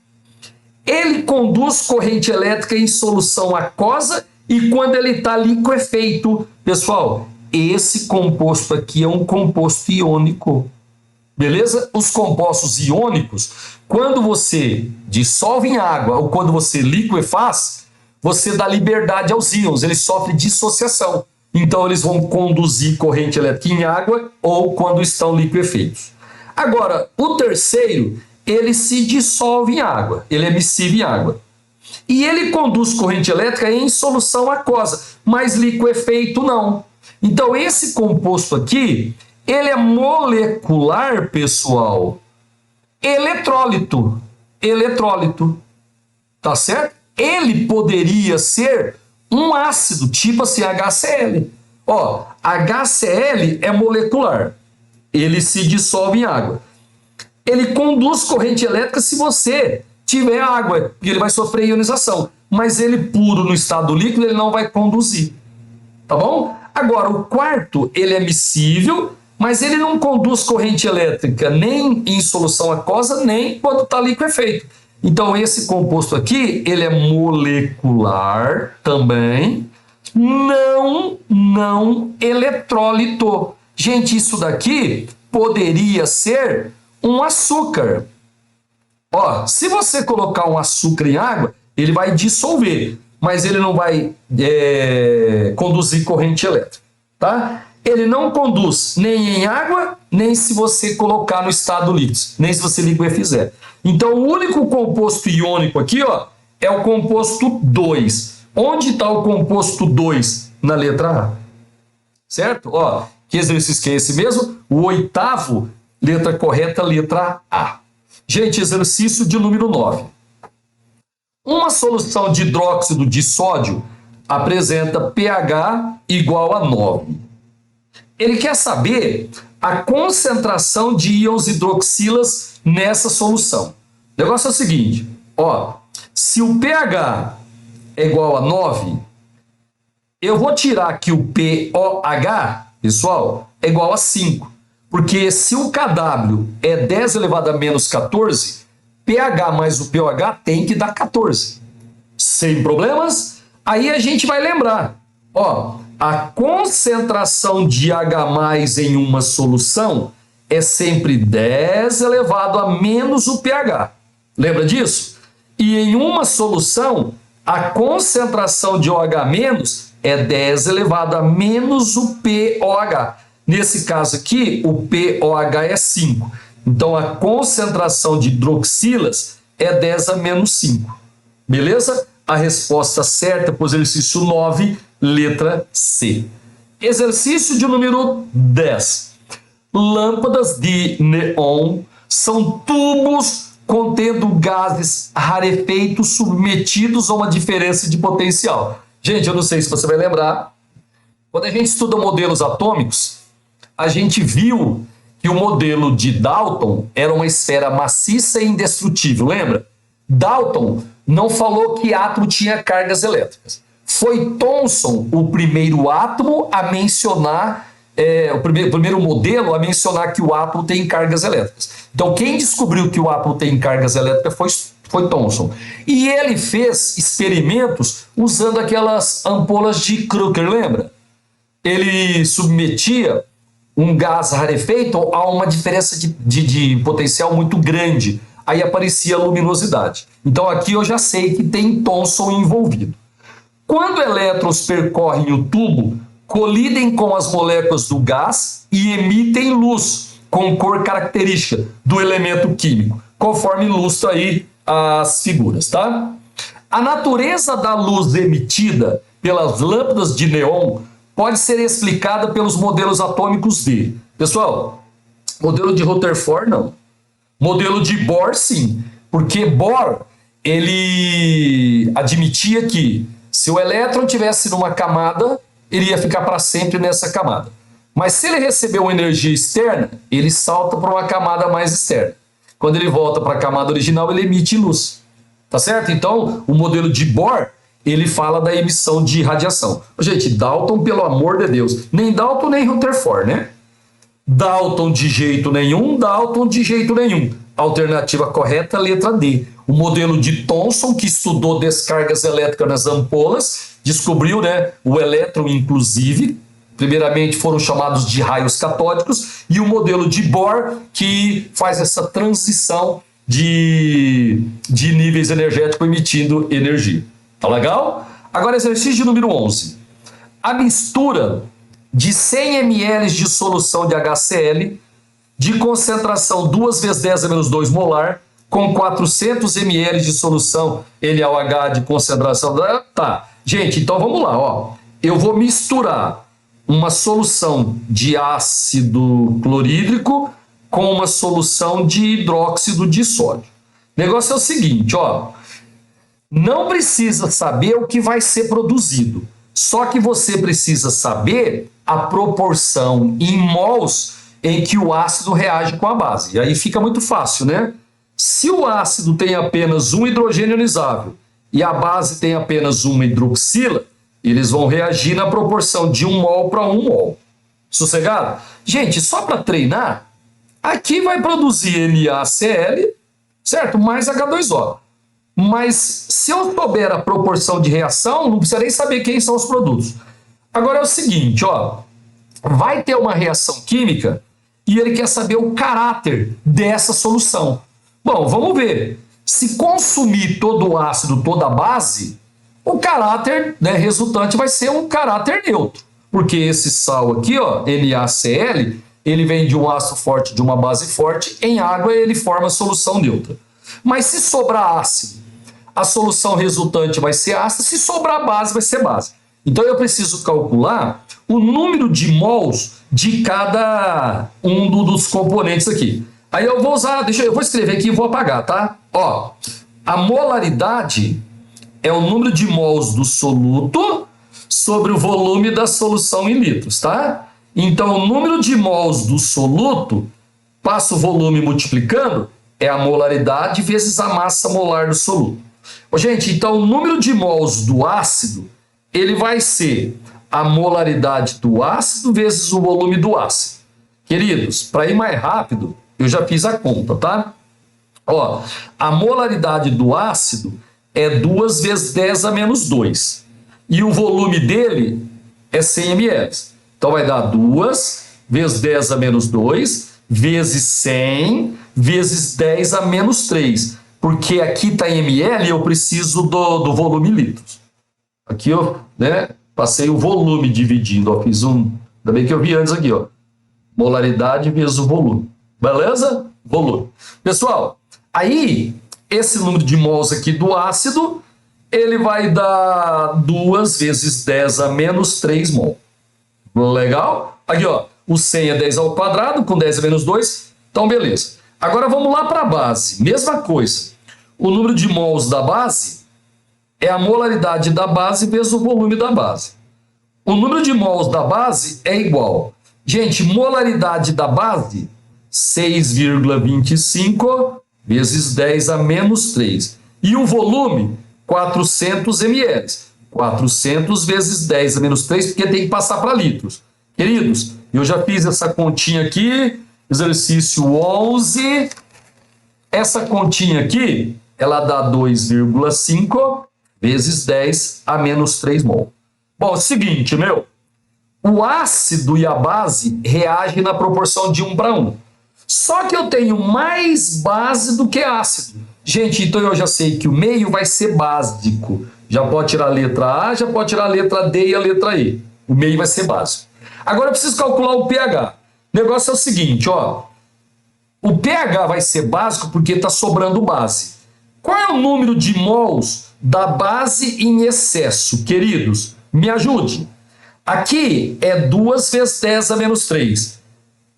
Ele conduz corrente elétrica em solução aquosa e quando ele está liquefeito, pessoal, esse composto aqui é um composto iônico. Beleza? Os compostos iônicos, quando você dissolve em água ou quando você liquefaz, você dá liberdade aos íons, eles sofrem dissociação. Então, eles vão conduzir corrente elétrica em água ou quando estão liquefeitos. Agora, o terceiro, ele se dissolve em água, ele é miscível em água. E ele conduz corrente elétrica em solução aquosa, mas liquefeito não. Então esse composto aqui, ele é molecular, pessoal, eletrólito, tá certo? Ele poderia ser um ácido, tipo assim, HCl. Ó, HCl é molecular, ele se dissolve em água. Ele conduz corrente elétrica se você tiver água, porque ele vai sofrer ionização. Mas ele puro no estado líquido, ele não vai conduzir. Tá bom? Agora, o quarto, ele é miscível, mas ele não conduz corrente elétrica nem em solução aquosa, nem quando está liquefeito. Então, esse composto aqui, ele é molecular também, não eletrólito. Gente, isso daqui poderia ser um açúcar. Ó, se você colocar um açúcar em água, ele vai dissolver, mas ele não vai conduzir corrente elétrica, tá? Ele não conduz nem em água, nem se você colocar no estado líquido, nem se você liquefizer. Então, o único composto iônico aqui, ó, é o composto 2. Onde está o composto 2? Na letra A. Certo? Ó, que exercício que é esse mesmo? O oitavo, letra correta, letra A. Gente, exercício de número 9. Uma solução de hidróxido de sódio apresenta pH igual a 9. Ele quer saber a concentração de íons hidroxilas nessa solução. O negócio é o seguinte, ó, se o pH é igual a 9, eu vou tirar aqui o POH, pessoal, é igual a 5. Porque se o KW é 10 elevado a menos 14, pH mais o pOH tem que dar 14. Sem problemas? Aí a gente vai lembrar, ó, a concentração de H+ em uma solução é sempre 10 elevado a menos o pH. Lembra disso? E em uma solução, a concentração de OH- é 10 elevado a menos o pOH. Nesse caso aqui, o pOH é 5. Então, a concentração de hidroxilas é 10 a menos 5. Beleza? A resposta certa para o exercício 9, letra C. Exercício de número 10. Lâmpadas de neon são tubos contendo gases rarefeitos submetidos a uma diferença de potencial. Gente, eu não sei se você vai lembrar, quando a gente estuda modelos atômicos, a gente viu que o modelo de Dalton era uma esfera maciça e indestrutível, lembra? Dalton não falou que átomo tinha cargas elétricas. Foi Thomson o primeiro átomo a mencionar, o primeiro modelo a mencionar que o átomo tem cargas elétricas. Então, quem descobriu que o átomo tem cargas elétricas foi Thomson. E ele fez experimentos usando aquelas ampolas de Kruger, lembra? Ele submetia um gás rarefeito a uma diferença de potencial muito grande. Aí aparecia a luminosidade. Então aqui eu já sei que tem Thomson envolvido. Quando elétrons percorrem o tubo, colidem com as moléculas do gás e emitem luz com cor característica do elemento químico, conforme ilustra aí as figuras, tá? A natureza da luz emitida pelas lâmpadas de neon pode ser explicada pelos modelos atômicos de... Pessoal, modelo de Rutherford não. Modelo de Bohr, sim, porque Bohr, ele admitia que se o elétron tivesse numa camada, ele ia ficar para sempre nessa camada. Mas se ele receber uma energia externa, ele salta para uma camada mais externa. Quando ele volta para a camada original, ele emite luz. Tá certo? Então, o modelo de Bohr, ele fala da emissão de radiação. Gente, Dalton, pelo amor de Deus, nem Dalton nem Rutherford, né? Dalton de jeito nenhum, Dalton de jeito nenhum. Alternativa correta, letra D. O modelo de Thomson, que estudou descargas elétricas nas ampolas, descobriu, né, o elétron inclusive, primeiramente foram chamados de raios catódicos, e o modelo de Bohr, que faz essa transição de níveis energéticos emitindo energia. Tá legal? Agora, exercício número 11. A mistura de 100 ml de solução de HCl de concentração 2 vezes 10 a menos 2 molar com 400 ml de solução NaOH de concentração. Tá, gente, então vamos lá, ó. Eu vou misturar uma solução de ácido clorídrico com uma solução de hidróxido de sódio. O negócio é o seguinte, ó. Não precisa saber o que vai ser produzido, só que você precisa saber a proporção em mols em que o ácido reage com a base. E aí fica muito fácil, né? Se o ácido tem apenas um hidrogênio ionizável e a base tem apenas uma hidroxila, eles vão reagir na proporção de 1 mol para 1 mol. Sossegado? Gente, só para treinar, aqui vai produzir NaCl, certo? Mais H2O. Mas se eu souber a proporção de reação, não precisa nem saber quem são os produtos. Agora é o seguinte, ó, vai ter uma reação química e ele quer saber o caráter dessa solução. Bom, vamos ver. Se consumir todo o ácido, toda a base, o caráter, né, resultante vai ser um caráter neutro. Porque esse sal aqui, ó, NaCl, ele vem de um ácido forte, de uma base forte, em água ele forma solução neutra. Mas se sobrar ácido, a solução resultante vai ser ácida, se sobrar base, vai ser base. Então eu preciso calcular o número de mols de cada um dos componentes aqui. Aí eu vou usar, eu vou escrever aqui e vou apagar, tá? Ó, a molaridade é o número de mols do soluto sobre o volume da solução em litros, tá? Então o número de mols do soluto, passa o volume multiplicando, é a molaridade vezes a massa molar do soluto. Gente, então o número de mols do ácido, ele vai ser a molaridade do ácido vezes o volume do ácido. Queridos, para ir mais rápido, eu já fiz a conta, tá? Ó, a molaridade do ácido é 2 vezes 10 a menos 2. E o volume dele é 100 ml. Então vai dar 2 vezes 10 a menos 2 vezes 100 vezes 10 a menos 3. Porque aqui está em ml e eu preciso do volume em litros. Aqui eu, né, passei o volume dividindo. Ó, fiz um... Ainda bem que eu vi antes aqui, ó. Molaridade vezes o volume. Beleza? Volume. Pessoal, aí esse número de mols aqui do ácido, ele vai dar 2 vezes 10 a menos 3 mol. Legal? Aqui, ó, o 100 é 10 ao quadrado, com 10 a menos 2. Então, beleza. Agora vamos lá para a base. Mesma coisa. O número de mols da base é a molaridade da base vezes o volume da base. O número de mols da base é igual. Gente, molaridade da base, 6,25 vezes 10 a menos 3. E o volume, 400 ml. 400 vezes 10 a menos 3, porque tem que passar para litros. Queridos, eu já fiz essa continha aqui, exercício 11. Essa continha aqui, ela dá 2,5 vezes 10 a menos 3 mol. Bom, é o seguinte, o ácido e a base reagem na proporção de 1 para 1. Só que eu tenho mais base do que ácido. Gente, então eu já sei que o meio vai ser básico. Já pode tirar a letra A, já pode tirar a letra D e a letra E. O meio vai ser básico. Agora eu preciso calcular o pH. O negócio é o seguinte, ó. O pH vai ser básico porque está sobrando base. Qual é o número de mols da base em excesso, queridos? Me ajude. Aqui é 2 vezes 10 a menos 3.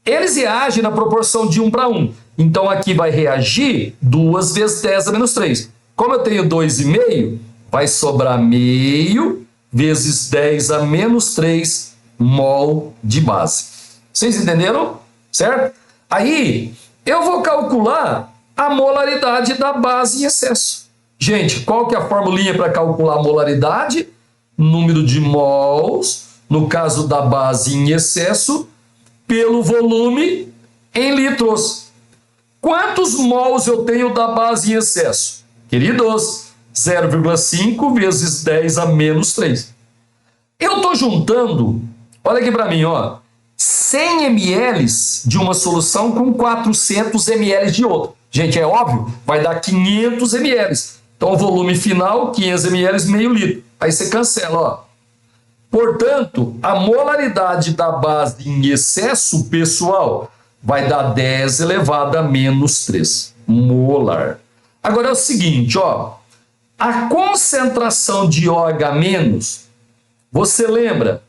Eles reagem na proporção de 1 para 1. Então aqui vai reagir 2 vezes 10 a menos 3. Como eu tenho 2,5, vai sobrar meio vezes 10 a menos 3 mol de base. Vocês entenderam? Certo? Aí eu vou calcular a molaridade da base em excesso. Gente, qual que é a formulinha para calcular a molaridade? Número de mols, no caso da base em excesso, pelo volume em litros. Quantos mols eu tenho da base em excesso? Queridos, 0,5 vezes 10 a menos 3. Eu estou juntando, olha aqui para mim, ó, 100 ml de uma solução com 400 ml de outra. Gente, é óbvio, vai dar 500 ml. Então, o volume final, 500 ml, meio litro. Aí você cancela, ó. Portanto, a molaridade da base em excesso, pessoal, vai dar 10 elevado a menos 3 molar. Agora é o seguinte, ó, a concentração de OH-, você lembra,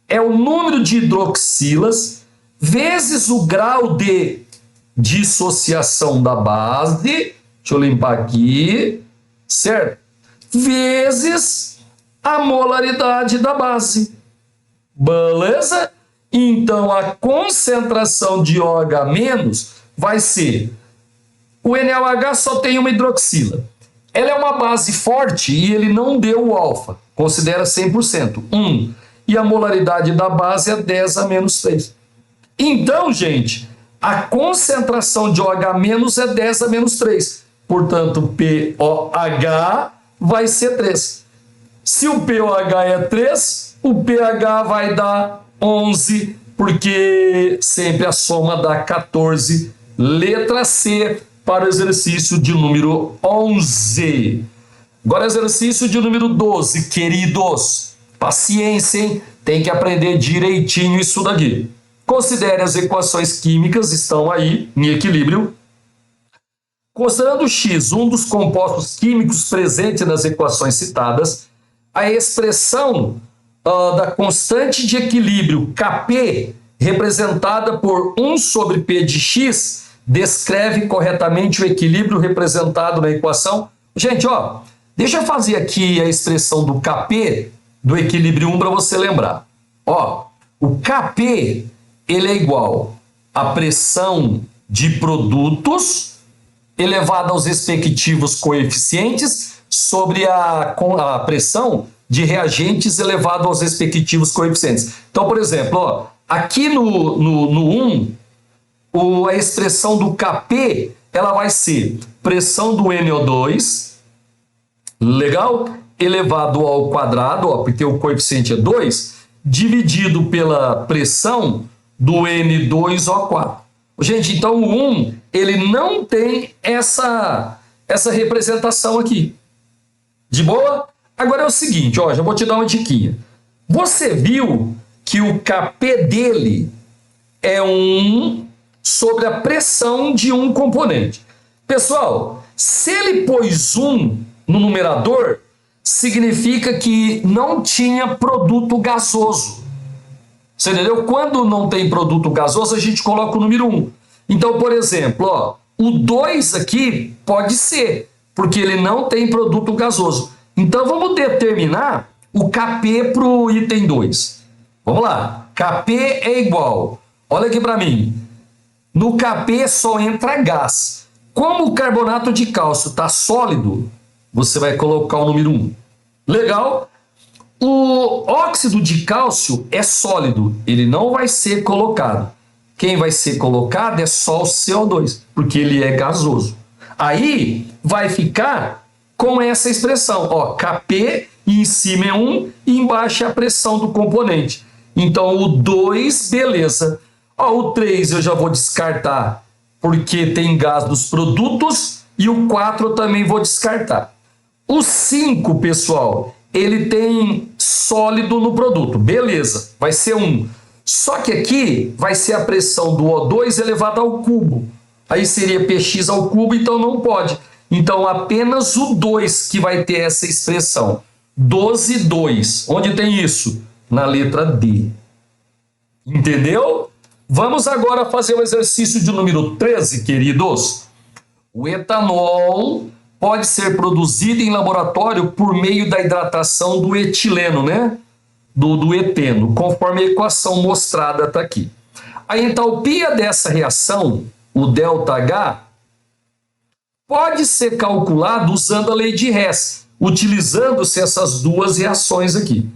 é o número de hidroxilas vezes o grau de dissociação da base, deixa eu limpar aqui, certo? Vezes a molaridade da base. Beleza? Então, a concentração de OH- vai ser... O NaOH só tem uma hidroxila. Ela é uma base forte e ele não deu o alfa. Considera 100%. 1. E a molaridade da base é 10 a menos 3. Então, gente, a concentração de OH- é 10 a menos 3. Portanto, POH vai ser 3. Se o POH é 3, o pH vai dar 11, porque sempre a soma dá 14. Letra C para o exercício de número 11. Agora, exercício de número 12, queridos. Paciência, hein? Tem que aprender direitinho isso daqui. Considere as equações químicas, estão aí em equilíbrio. Considerando X um dos compostos químicos presentes nas equações citadas, a expressão da constante de equilíbrio Kp, representada por 1 sobre P de X, descreve corretamente o equilíbrio representado na equação. Gente, ó, deixa eu fazer aqui a expressão do Kp, do equilíbrio 1, para você lembrar. Ó, o Kp, ele é igual à pressão de produtos elevada aos respectivos coeficientes sobre a pressão de reagentes elevado aos respectivos coeficientes. Então, por exemplo, ó, aqui no 1, a expressão do Kp, ela vai ser pressão do NO2, legal? Elevado ao quadrado, ó, porque o coeficiente é 2, dividido pela pressão do N2O4. Gente, então o 1, ele não tem essa representação aqui. De boa? Agora é o seguinte, ó, já vou te dar uma diquinha. Você viu que o Kp dele é 1 sobre a pressão de um componente. Pessoal, se ele pôs 1 no numerador, significa que não tinha produto gasoso. Você entendeu? Quando não tem produto gasoso, a gente coloca o número 1. Então, por exemplo, ó, o 2 aqui pode ser, porque ele não tem produto gasoso. Então, vamos determinar o Kp para o item 2. Vamos lá. Kp é igual. Olha aqui para mim. No Kp só entra gás. Como o carbonato de cálcio está sólido, você vai colocar o número 1. Legal? O óxido de cálcio é sólido, ele não vai ser colocado. Quem vai ser colocado é só o CO2, porque ele é gasoso. Aí vai ficar com essa expressão, ó, Kp em cima é 1 e embaixo é a pressão do componente. Então o 2, beleza. Ó, o 3 eu já vou descartar, porque tem gás dos produtos, e o 4 eu também vou descartar. O 5, pessoal, ele tem sólido no produto, beleza, vai ser 1. Só que aqui vai ser a pressão do O2 elevada ao cubo. Aí seria Px ao cubo, então não pode. Então apenas o 2 que vai ter essa expressão. 12, 2. Onde tem isso? Na letra D. Entendeu? Vamos agora fazer o exercício de número 13, queridos. O etanol pode ser produzido em laboratório por meio da hidratação do etileno, né? Do eteno, conforme a equação mostrada está aqui. A entalpia dessa reação, o ΔH, pode ser calculado usando a lei de Hess, utilizando-se essas duas reações aqui.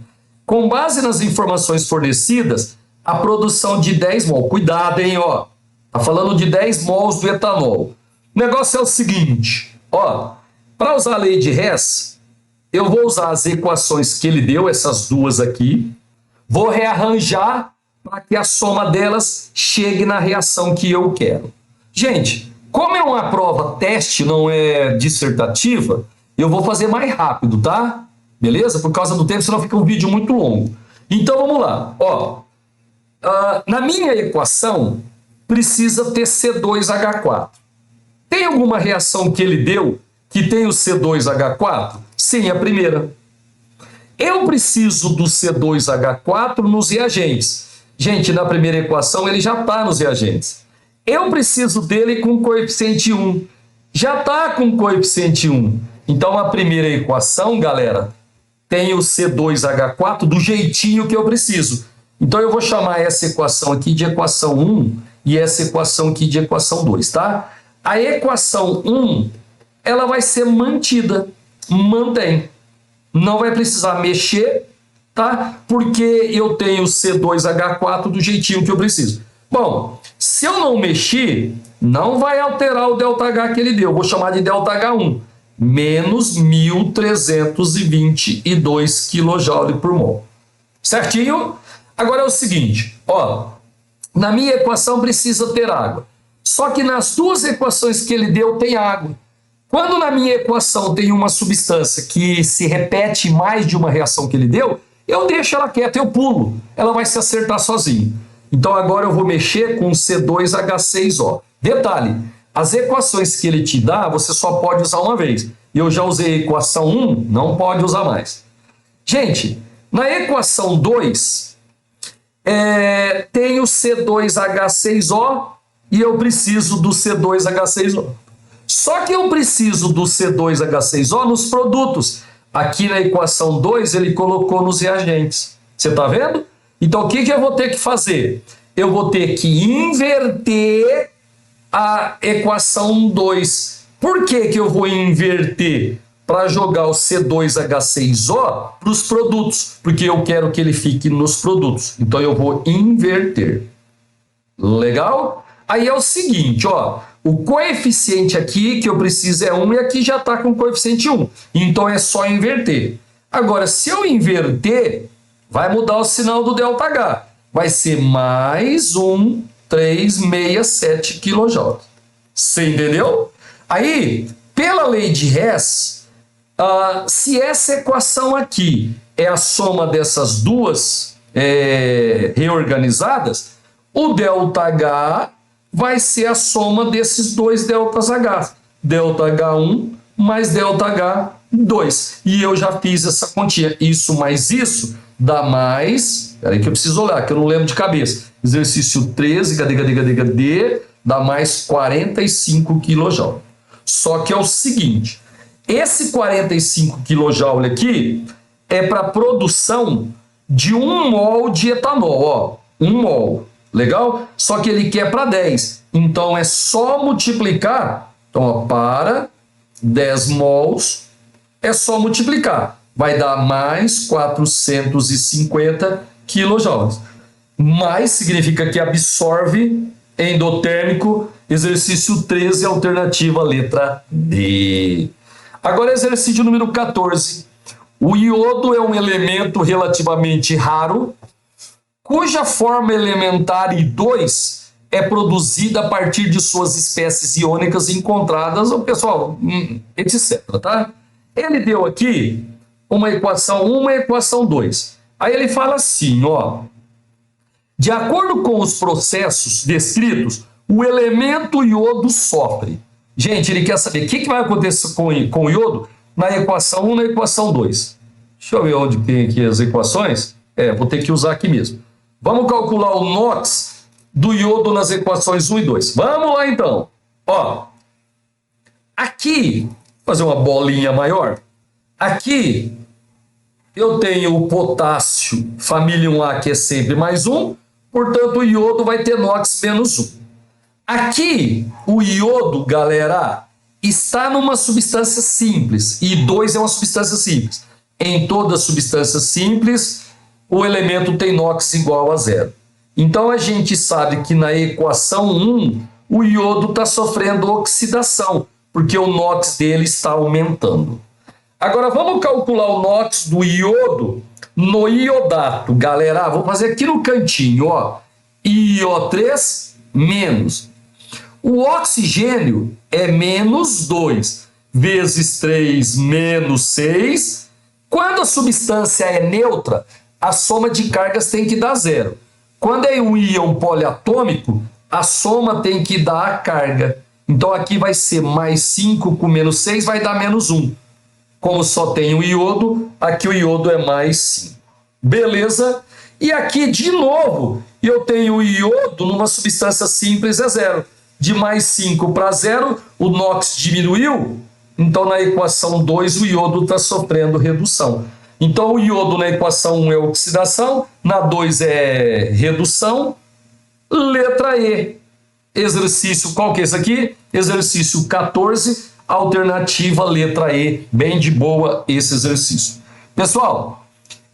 Com base nas informações fornecidas, a produção de 10 mol. Cuidado, hein, ó. Tá falando de 10 mols do etanol. O negócio é o seguinte, ó. Para usar a lei de Hess, eu vou usar as equações que ele deu, essas duas aqui. Vou rearranjar para que a soma delas chegue na reação que eu quero. Gente, como é uma prova teste, não é dissertativa, eu vou fazer mais rápido, tá? Beleza? Por causa do tempo, senão fica um vídeo muito longo. Então, vamos lá. Ó, na minha equação, precisa ter C2H4. Tem alguma reação que ele deu que tem o C2H4? Sim, a primeira. Eu preciso do C2H4 nos reagentes. Gente, na primeira equação ele já está nos reagentes. Eu preciso dele com coeficiente 1. Já está com coeficiente 1. Então, a primeira equação, galera, tem o C2H4 do jeitinho que eu preciso. Então, eu vou chamar essa equação aqui de equação 1 e essa equação aqui de equação 2, tá? A equação 1, ela vai ser mantida. Mantém. Não vai precisar mexer, tá? Porque eu tenho o C2H4 do jeitinho que eu preciso. Bom, se eu não mexer, não vai alterar o ΔH que ele deu. Vou chamar de ΔH1, menos 1.322 kJ por mol. Certinho? Agora é o seguinte, ó, na minha equação precisa ter água. Só que nas duas equações que ele deu tem água. Quando na minha equação tem uma substância que se repete mais de uma reação que ele deu, eu deixo ela quieta, eu pulo. Ela vai se acertar sozinha. Então agora eu vou mexer com C2H6O. Detalhe, as equações que ele te dá, você só pode usar uma vez. Eu já usei a equação 1, não pode usar mais. Gente, na equação 2, tem o C2H6O e eu preciso do C2H6O. Só que eu preciso do C2H6O nos produtos. Aqui na equação 2 ele colocou nos reagentes. Você está vendo? Então o que eu vou ter que fazer? Eu vou ter que inverter a equação 2. Por que eu vou inverter? Para jogar o C2H6O para os produtos. Porque eu quero que ele fique nos produtos. Então eu vou inverter. Legal? Aí é o seguinte, ó. O coeficiente aqui que eu preciso é 1 e aqui já está com coeficiente 1. Então é só inverter. Agora, se eu inverter, vai mudar o sinal do ΔH. Vai ser mais 1.367 kJ. Você entendeu? Aí, pela lei de Hess, se essa equação aqui é a soma dessas duas reorganizadas, o ΔH vai ser a soma desses dois ΔH. ΔH1 mais ΔH2. E eu já fiz essa continha. Isso mais isso dá mais... Peraí que eu preciso olhar, que eu não lembro de cabeça. Exercício 13, cadê? Dá mais 45 kJ. Só que é o seguinte, esse 45 kJ aqui é para produção de 1 mol de etanol, ó, 1 mol, legal? Só que ele quer para 10, então é só multiplicar, então ó, para 10 mols, é só multiplicar, vai dar mais 450 kJ, mais significa que absorve endotérmico, exercício 13, alternativa letra D. Agora, exercício número 14. O iodo é um elemento relativamente raro, cuja forma elementar I2 é produzida a partir de suas espécies iônicas encontradas, pessoal, etc. Tá? Ele deu aqui uma equação 1 e uma equação 2. Aí ele fala assim, ó. De acordo com os processos descritos, o elemento iodo sofre. Gente, ele quer saber o que vai acontecer com o iodo na equação 1 e na equação 2. Deixa eu ver onde tem aqui as equações. Vou ter que usar aqui mesmo. Vamos calcular o NOx do iodo nas equações 1 e 2. Vamos lá então. Ó, aqui, vou fazer uma bolinha maior. Aqui eu tenho o potássio, família 1A, que é sempre mais 1. Portanto, o iodo vai ter NOx menos 1. Aqui, o iodo, galera, está numa substância simples. E 2 é uma substância simples. Em toda substância simples, o elemento tem NOx igual a 0. Então, a gente sabe que na equação 1, o iodo está sofrendo oxidação, porque o NOx dele está aumentando. Agora, vamos calcular o NOx do iodo no iodato, galera. Vou fazer aqui no cantinho, ó. IO3 menos. O oxigênio é menos 2 vezes 3 menos 6. Quando a substância é neutra, a soma de cargas tem que dar 0. Quando é um íon poliatômico, a soma tem que dar a carga. Então aqui vai ser mais 5 com menos 6, vai dar menos 1. Como só tem o iodo, aqui o iodo é mais 5. Beleza? E aqui, de novo, eu tenho o iodo numa substância simples, é 0. De mais 5 para 0, o NOx diminuiu, então na equação 2 o iodo está sofrendo redução. Então o iodo na equação 1 é oxidação, na 2 é redução. Letra E. Exercício, qual que é esse aqui? Exercício 14, alternativa letra E. Bem de boa esse exercício. Pessoal,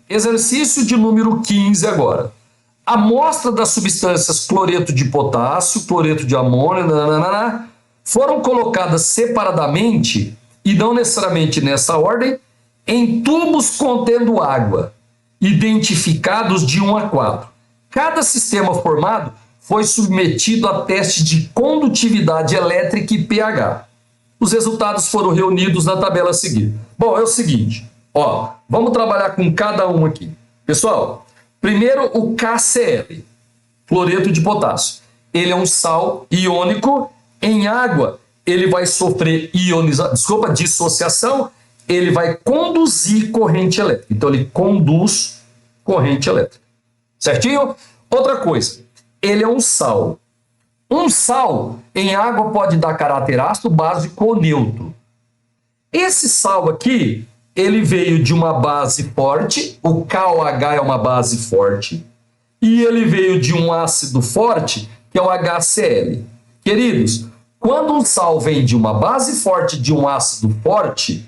exercício de número 15 agora. Amostra das substâncias cloreto de potássio, cloreto de amônio, foram colocadas separadamente, e não necessariamente nessa ordem, em tubos contendo água, identificados de 1 a 4. Cada sistema formado foi submetido a teste de condutividade elétrica e pH. Os resultados foram reunidos na tabela a seguir. Bom, é o seguinte, ó, vamos trabalhar com cada um aqui. Pessoal, primeiro o KCl, cloreto de potássio. Ele é um sal iônico. Em água, ele vai sofrer dissociação, ele vai conduzir corrente elétrica. Então, ele conduz corrente elétrica. Certinho? Outra coisa, ele é um sal. Um sal em água pode dar caráter ácido, básico ou neutro. Esse sal aqui, ele veio de uma base forte, o KOH é uma base forte, e ele veio de um ácido forte, que é o HCl. Queridos, quando um sal vem de uma base forte de um ácido forte,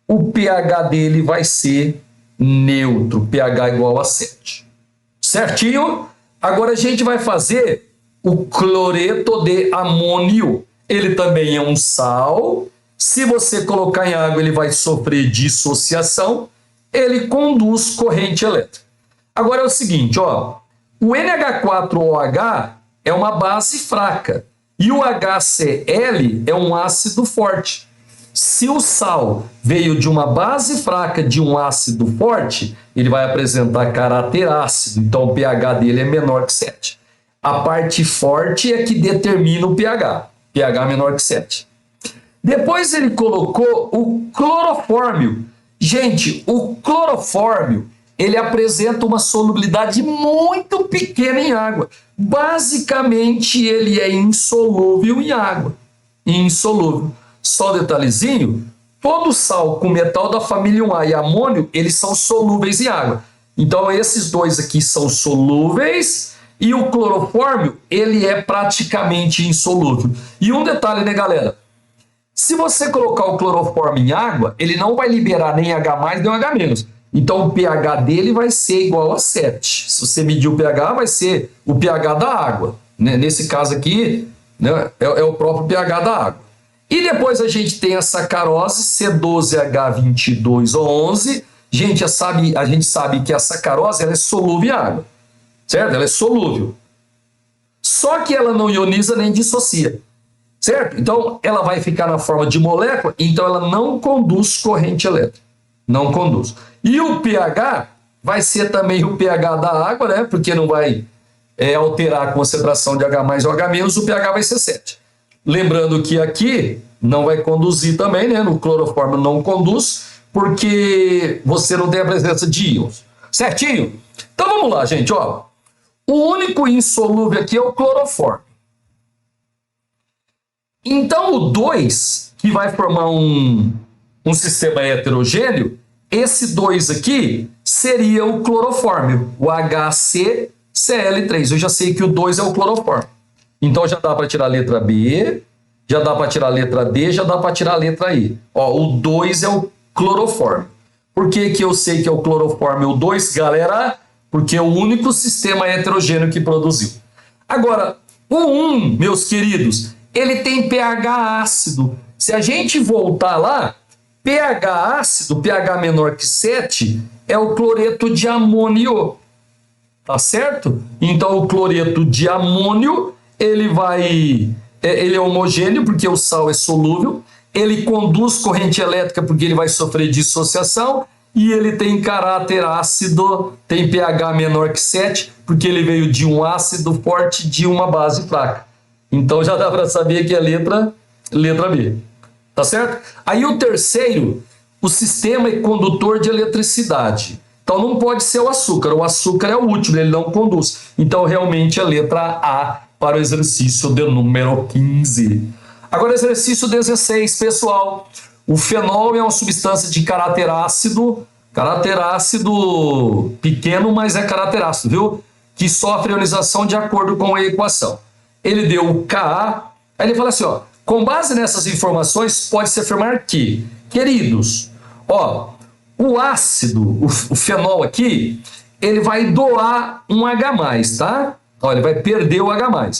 o pH dele vai ser neutro, pH igual a 7. Certinho? Agora a gente vai fazer o cloreto de amônio. Ele também é um sal. Se você colocar em água, ele vai sofrer dissociação. Ele conduz corrente elétrica. Agora é o seguinte, ó. O NH4OH é uma base fraca. E o HCl é um ácido forte. Se o sal veio de uma base fraca de um ácido forte, ele vai apresentar caráter ácido, então o pH dele é menor que 7. A parte forte é que determina o pH, pH menor que 7. Depois ele colocou o clorofórmio. Gente, o clorofórmio, ele apresenta uma solubilidade muito pequena em água. Basicamente, ele é insolúvel em água. Insolúvel. Só detalhezinho, todo sal com metal da família 1A e amônio, eles são solúveis em água. Então, esses dois aqui são solúveis e o clorofórmio, ele é praticamente insolúvel. E um detalhe, né, galera? Se você colocar o clorofórmio em água, ele não vai liberar nem H+, nem H-. Então, o pH dele vai ser igual a 7. Se você medir o pH, vai ser o pH da água. Né? Nesse caso aqui, né, é o próprio pH da água. E depois a gente tem a sacarose, C12H22O11. Gente, a gente sabe que a sacarose ela é solúvel em água. Certo? Ela é solúvel. Só que ela não ioniza nem dissocia. Certo? Então, ela vai ficar na forma de molécula, então ela não conduz corrente elétrica. Não conduz. E o pH vai ser também o pH da água, né? Porque não vai alterar a concentração de H+ ou H-, o pH vai ser 7. Lembrando que aqui não vai conduzir também, né? No clorofórmio não conduz, porque você não tem a presença de íons. Certinho? Então vamos lá, gente, ó. O único insolúvel aqui é o clorofórmio. Então o 2, que vai formar um sistema heterogêneo, esse 2 aqui seria o clorofórmio, o HCCl3. Eu já sei que o 2 é o clorofórmio. Então já dá para tirar a letra B, já dá para tirar a letra D, já dá para tirar a letra I. Ó, o 2 é o clorofórmio. Por que que eu sei que é o clorofórmio 2, galera? Porque é o único sistema heterogêneo que produziu. Agora, o 1, meus queridos, ele tem pH ácido. Se a gente voltar lá, pH ácido, pH menor que 7, é o cloreto de amônio. Tá certo? Então, o cloreto de amônio, ele é homogêneo, porque o sal é solúvel, ele conduz corrente elétrica, porque ele vai sofrer dissociação, e ele tem caráter ácido, tem pH menor que 7, porque ele veio de um ácido forte de uma base fraca. Então, já dá para saber que a letra Letra B. Tá certo? Aí o terceiro, o sistema é condutor de eletricidade. Então não pode ser o açúcar é o último, ele não conduz. Então realmente a letra A para o exercício de número 15. Agora exercício 16, pessoal. O fenol é uma substância de caráter ácido pequeno, mas é caráter ácido, viu? Que sofre ionização de acordo com a equação. Ele deu o Ka, aí ele fala assim, ó, com base nessas informações, pode-se afirmar que, queridos, ó, o ácido, o fenol aqui, ele vai doar um H+, tá? Ó, ele vai perder o H+.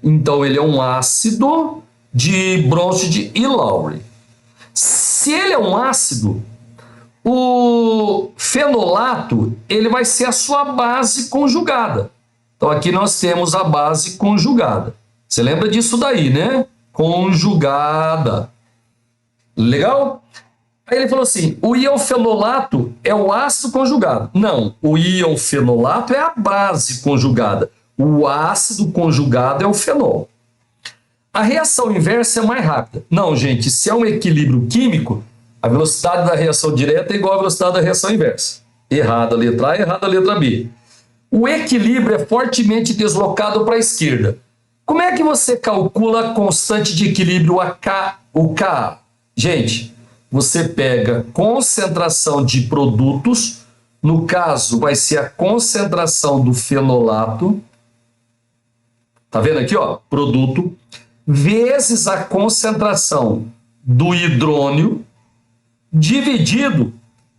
Então, ele é um ácido de Bronsted e Lowry. Se ele é um ácido, o fenolato, ele vai ser a sua base conjugada. Então, aqui nós temos a base conjugada. Você lembra disso daí, né? Conjugada. Legal? Aí ele falou assim, o íon fenolato é o ácido conjugado. Não, o íon fenolato é a base conjugada. O ácido conjugado é o fenol. A reação inversa é mais rápida. Não, gente, se é um equilíbrio químico, a velocidade da reação direta é igual à velocidade da reação inversa. Errada a letra A, errada a letra B. O equilíbrio é fortemente deslocado para a esquerda. Como é que você calcula a constante de equilíbrio, o Ka? Gente, você pega concentração de produtos, no caso vai ser a concentração do fenolato, tá vendo aqui, ó, produto, vezes a concentração do hidrônio, dividido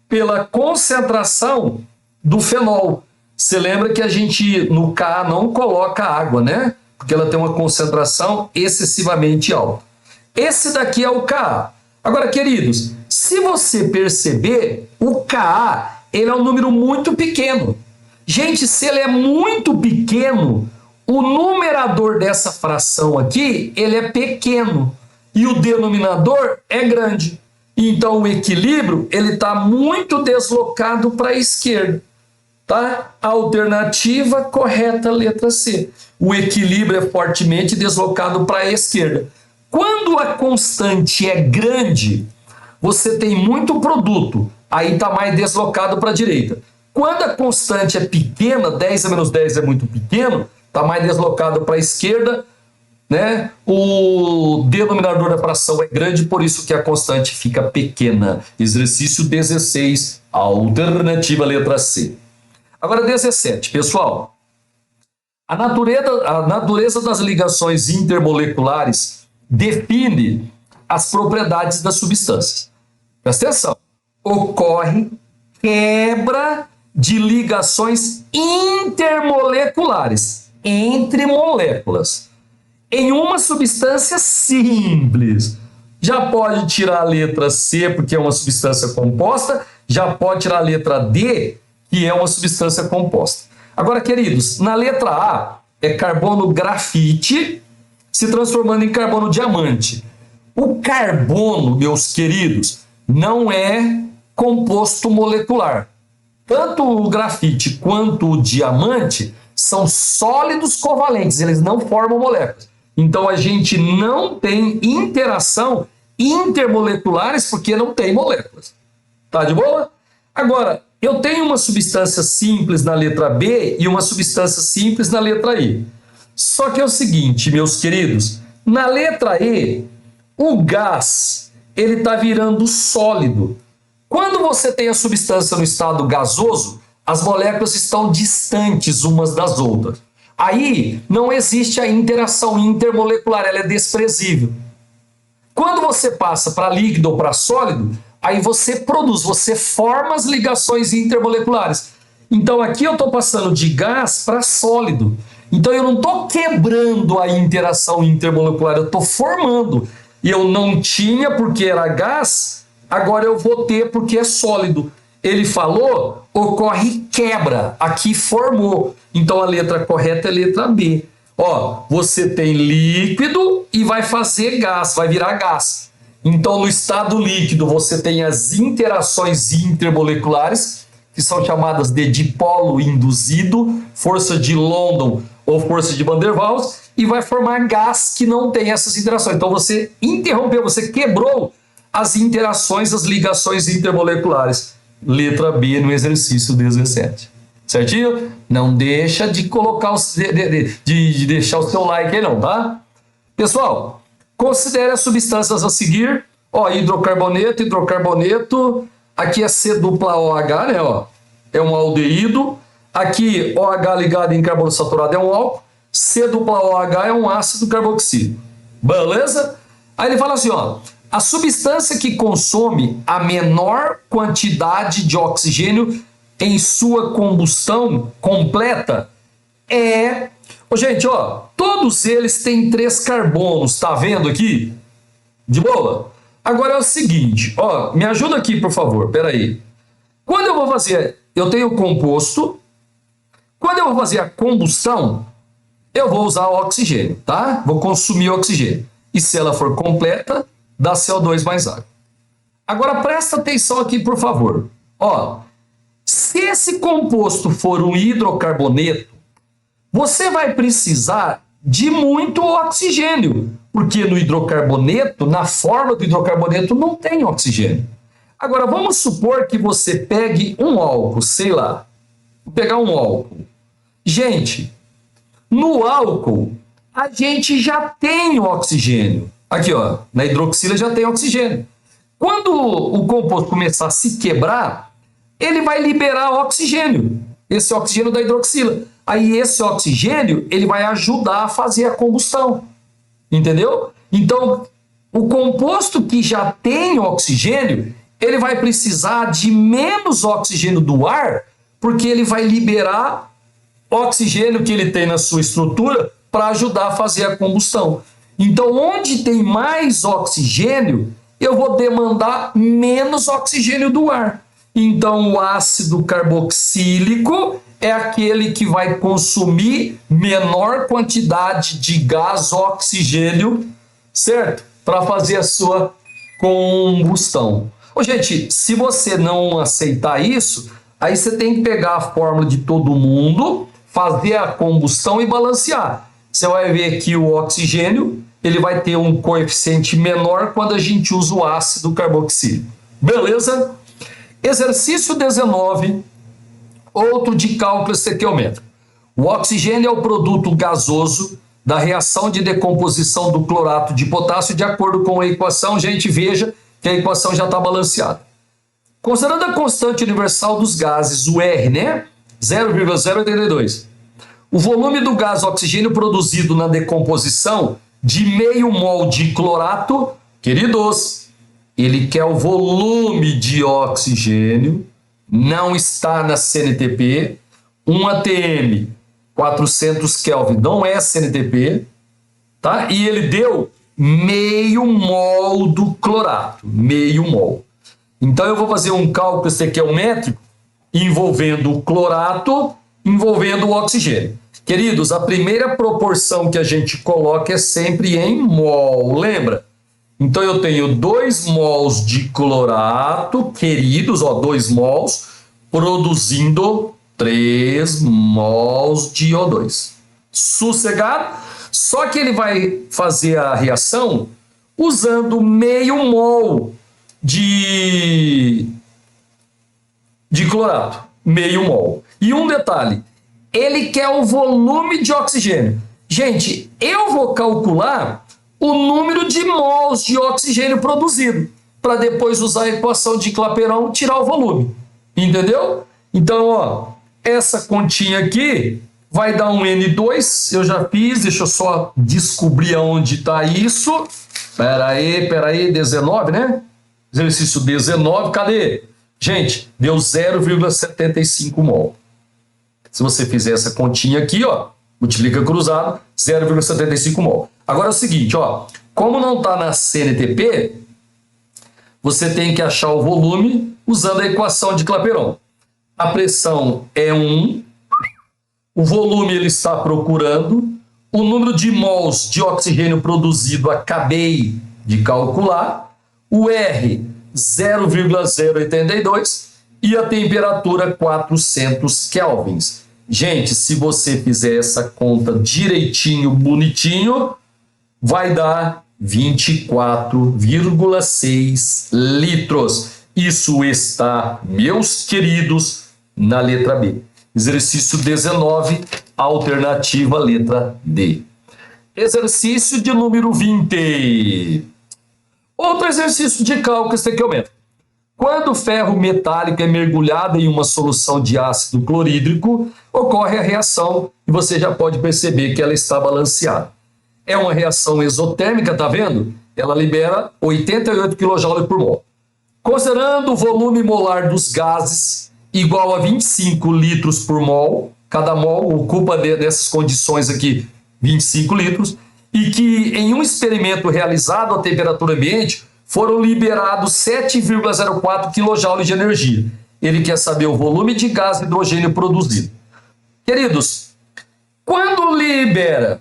pela concentração do fenol. Você lembra que a gente, no Ka, não coloca água, né? Porque ela tem uma concentração excessivamente alta. Esse daqui é o Ka. Agora, queridos, se você perceber, o Ka, ele é um número muito pequeno. Gente, se ele é muito pequeno, o numerador dessa fração aqui, ele é pequeno. E o denominador é grande. Então, o equilíbrio, ele está muito deslocado para a esquerda. Tá? Alternativa correta, letra C. O equilíbrio é fortemente deslocado para a esquerda. Quando a constante é grande, você tem muito produto, aí está mais deslocado para a direita. Quando a constante é pequena, 10 a menos 10 é muito pequeno, está mais deslocado para a esquerda, né? O denominador da fração é grande, por isso que a constante fica pequena. Exercício 16, alternativa letra C. Agora 17, pessoal. A natureza das ligações intermoleculares define as propriedades das substâncias. Presta atenção. Ocorre quebra de ligações intermoleculares entre moléculas em uma substância simples. Já pode tirar a letra C, porque é uma substância composta, já pode tirar a letra D, que é uma substância composta. Agora, queridos, na letra A é carbono grafite se transformando em carbono diamante. O carbono, meus queridos, não é composto molecular. Tanto o grafite quanto o diamante são sólidos covalentes, eles não formam moléculas. Então a gente não tem interação intermoleculares porque não tem moléculas. Tá de boa? Agora, eu tenho uma substância simples na letra B e uma substância simples na letra E. Só que é o seguinte, meus queridos, na letra E, o gás, ele está virando sólido. Quando você tem a substância no estado gasoso, as moléculas estão distantes umas das outras. Aí não existe a interação intermolecular, ela é desprezível. Quando você passa para líquido ou para sólido, aí você produz, você forma as ligações intermoleculares. Então aqui eu estou passando de gás para sólido. Então eu não estou quebrando a interação intermolecular, eu estou formando. E eu não tinha porque era gás, agora eu vou ter porque é sólido. Ele falou, ocorre quebra, aqui formou. Então a letra correta é a letra B. Ó, você tem líquido e vai fazer gás, vai virar gás. Então, no estado líquido, você tem as interações intermoleculares, que são chamadas de dipolo induzido, força de London ou força de Van der Waals, e vai formar gás que não tem essas interações. Então você interrompeu, você quebrou as interações, as ligações intermoleculares. Letra B no exercício 17. Certinho? Não deixa de colocar de deixar o seu like aí não, tá? Pessoal, considere as substâncias a seguir. Ó, hidrocarboneto, hidrocarboneto. Aqui é C-OH, né? Ó, é um aldeído. Aqui, OH ligado em carbono saturado é um álcool. C-OH é um ácido carboxílico. Beleza? Aí ele fala assim, ó. A substância que consome a menor quantidade de oxigênio em sua combustão completa é... Ô, gente, ó, todos eles têm 3 carbonos, tá vendo aqui? De boa? Agora é o seguinte, ó, me ajuda aqui, por favor, peraí. Quando eu vou fazer, eu tenho o composto, quando eu vou fazer a combustão, eu vou usar o oxigênio, tá? Vou consumir o oxigênio. E se ela for completa, dá CO2 mais água. Agora presta atenção aqui, por favor. Ó, se esse composto for um hidrocarboneto, você vai precisar de muito oxigênio, porque no hidrocarboneto, na forma do hidrocarboneto, não tem oxigênio. Agora, vamos supor que você pegue um álcool, sei lá, vou pegar um álcool. Gente, no álcool, a gente já tem o oxigênio. Aqui, ó, na hidroxila já tem oxigênio. Quando o composto começar a se quebrar, ele vai liberar oxigênio, esse oxigênio da hidroxila. Aí esse oxigênio, ele vai ajudar a fazer a combustão, entendeu? Então, o composto que já tem oxigênio, ele vai precisar de menos oxigênio do ar, porque ele vai liberar oxigênio que ele tem na sua estrutura para ajudar a fazer a combustão. Então, onde tem mais oxigênio, eu vou demandar menos oxigênio do ar. Então, o ácido carboxílico é aquele que vai consumir menor quantidade de gás oxigênio, certo? Para fazer a sua combustão. Ô, gente, se você não aceitar isso, aí você tem que pegar a fórmula de todo mundo, fazer a combustão e balancear. Você vai ver que o oxigênio ele vai ter um coeficiente menor quando a gente usa o ácido carboxílico. Beleza? Exercício 19, outro de cálculo estequiométrico. O oxigênio é o produto gasoso da reação de decomposição do clorato de potássio de acordo com a equação. Gente, veja que a equação já está balanceada. Considerando a constante universal dos gases, o R, né? 0,082. O volume do gás oxigênio produzido na decomposição de meio mol de clorato, queridos, ele quer o volume de oxigênio, não está na CNTP, 1 atm, 400 Kelvin, não é CNTP, tá? E ele deu meio mol do clorato, meio mol. Então eu vou fazer um cálculo estequiométrico envolvendo o clorato, envolvendo o oxigênio. Queridos, a primeira proporção que a gente coloca é sempre em mol, lembra? Então eu tenho 2 mols de clorato, queridos, ó, 2 mols, produzindo 3 mols de O2. Sossegado? Só que ele vai fazer a reação usando meio mol de clorato, meio mol. E um detalhe, ele quer o volume de oxigênio. Gente, eu vou calcular o número de mols de oxigênio produzido, para depois usar a equação de Clapeyron e tirar o volume. Entendeu? Então, ó, essa continha aqui vai dar um N2, eu já fiz, deixa eu só descobrir aonde está isso. Pera aí, 19, né? Exercício 19, cadê? Gente, deu 0,75 mol. Se você fizer essa continha aqui, ó, multiplica cruzado, 0,75 mol. Agora é o seguinte, ó, como não está na CNTP, você tem que achar o volume usando a equação de Clapeyron. A pressão é 1, o volume ele está procurando, o número de mols de oxigênio produzido acabei de calcular, o R 0,082 e a temperatura 400 kelvins. Gente, se você fizer essa conta direitinho, bonitinho, vai dar 24,6 litros. Isso está, meus queridos, na letra B. Exercício 19, alternativa letra D. Exercício de número 20. Outro exercício de cálculo estequiométrico. Quando o ferro metálico é mergulhado em uma solução de ácido clorídrico, ocorre a reação e você já pode perceber que ela está balanceada. É uma reação exotérmica, tá vendo? Ela libera 88 kJ por mol. Considerando o volume molar dos gases igual a 25 litros por mol, cada mol ocupa nessas condições aqui 25 litros, e que em um experimento realizado à temperatura ambiente foram liberados 7,04 kJ de energia. Ele quer saber o volume de gás hidrogênio produzido. Queridos, quando libera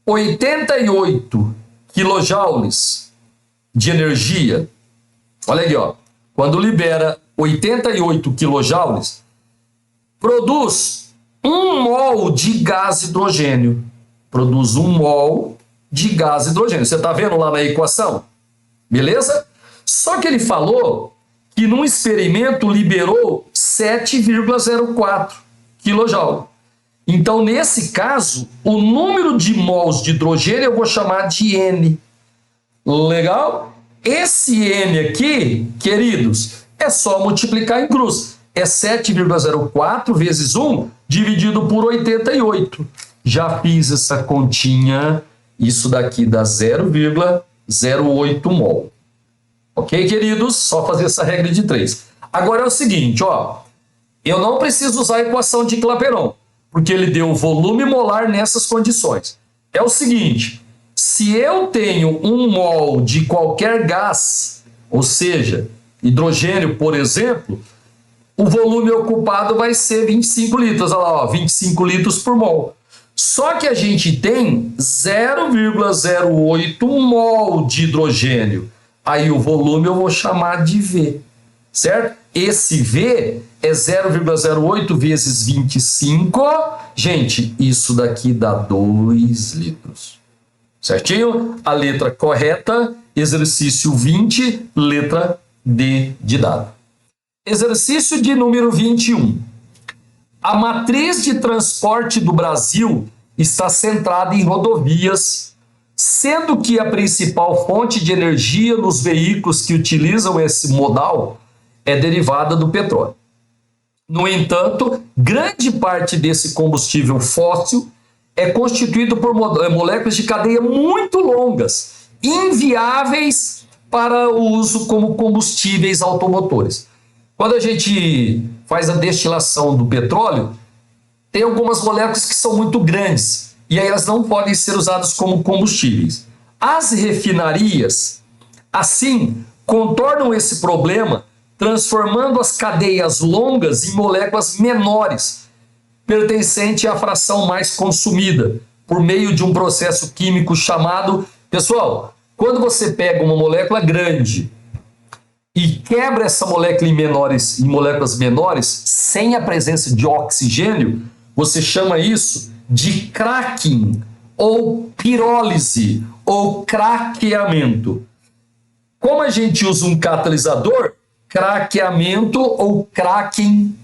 88 kJ de energia, olha aqui, ó, quando libera 88 kJ, produz 1 mol de gás hidrogênio. Produz 1 mol de gás hidrogênio. Você está vendo lá na equação? Beleza? Só que ele falou que num experimento liberou 7,04 kJ. Então, nesse caso, o número de mols de hidrogênio eu vou chamar de N. Legal? Esse N aqui, queridos, é só multiplicar em cruz. É 7,04 vezes 1 dividido por 88. Já fiz essa continha, isso daqui dá 0,08 mol. Ok, queridos? Só fazer essa regra de 3. Agora é o seguinte, ó. Eu não preciso usar a equação de Clapeyron, porque ele deu o volume molar nessas condições. É o seguinte, se eu tenho 1 mol de qualquer gás, ou seja, hidrogênio, por exemplo, o volume ocupado vai ser 25 litros. Olha lá, ó, 25 litros por mol. Só que a gente tem 0,08 mol de hidrogênio. Aí o volume eu vou chamar de V, certo? Esse V é 0,08 vezes 25. Gente, isso daqui dá 2 litros. Certinho? A letra correta, exercício 20, letra D de dado. Exercício de número 21. A matriz de transporte do Brasil está centrada em rodovias, sendo que a principal fonte de energia nos veículos que utilizam esse modal é derivada do petróleo. No entanto, grande parte desse combustível fóssil é constituído por moléculas de cadeia muito longas, inviáveis para o uso como combustíveis automotores. Quando a gente faz a destilação do petróleo, tem algumas moléculas que são muito grandes e aí elas não podem ser usadas como combustíveis. As refinarias, assim, contornam esse problema transformando as cadeias longas em moléculas menores, pertencente à fração mais consumida, por meio de um processo químico chamado... Pessoal, quando você pega uma molécula grande e quebra essa molécula em moléculas menores, sem a presença de oxigênio, você chama isso de cracking, ou pirólise, ou craqueamento. Como a gente usa um catalisador, craqueamento ou cracking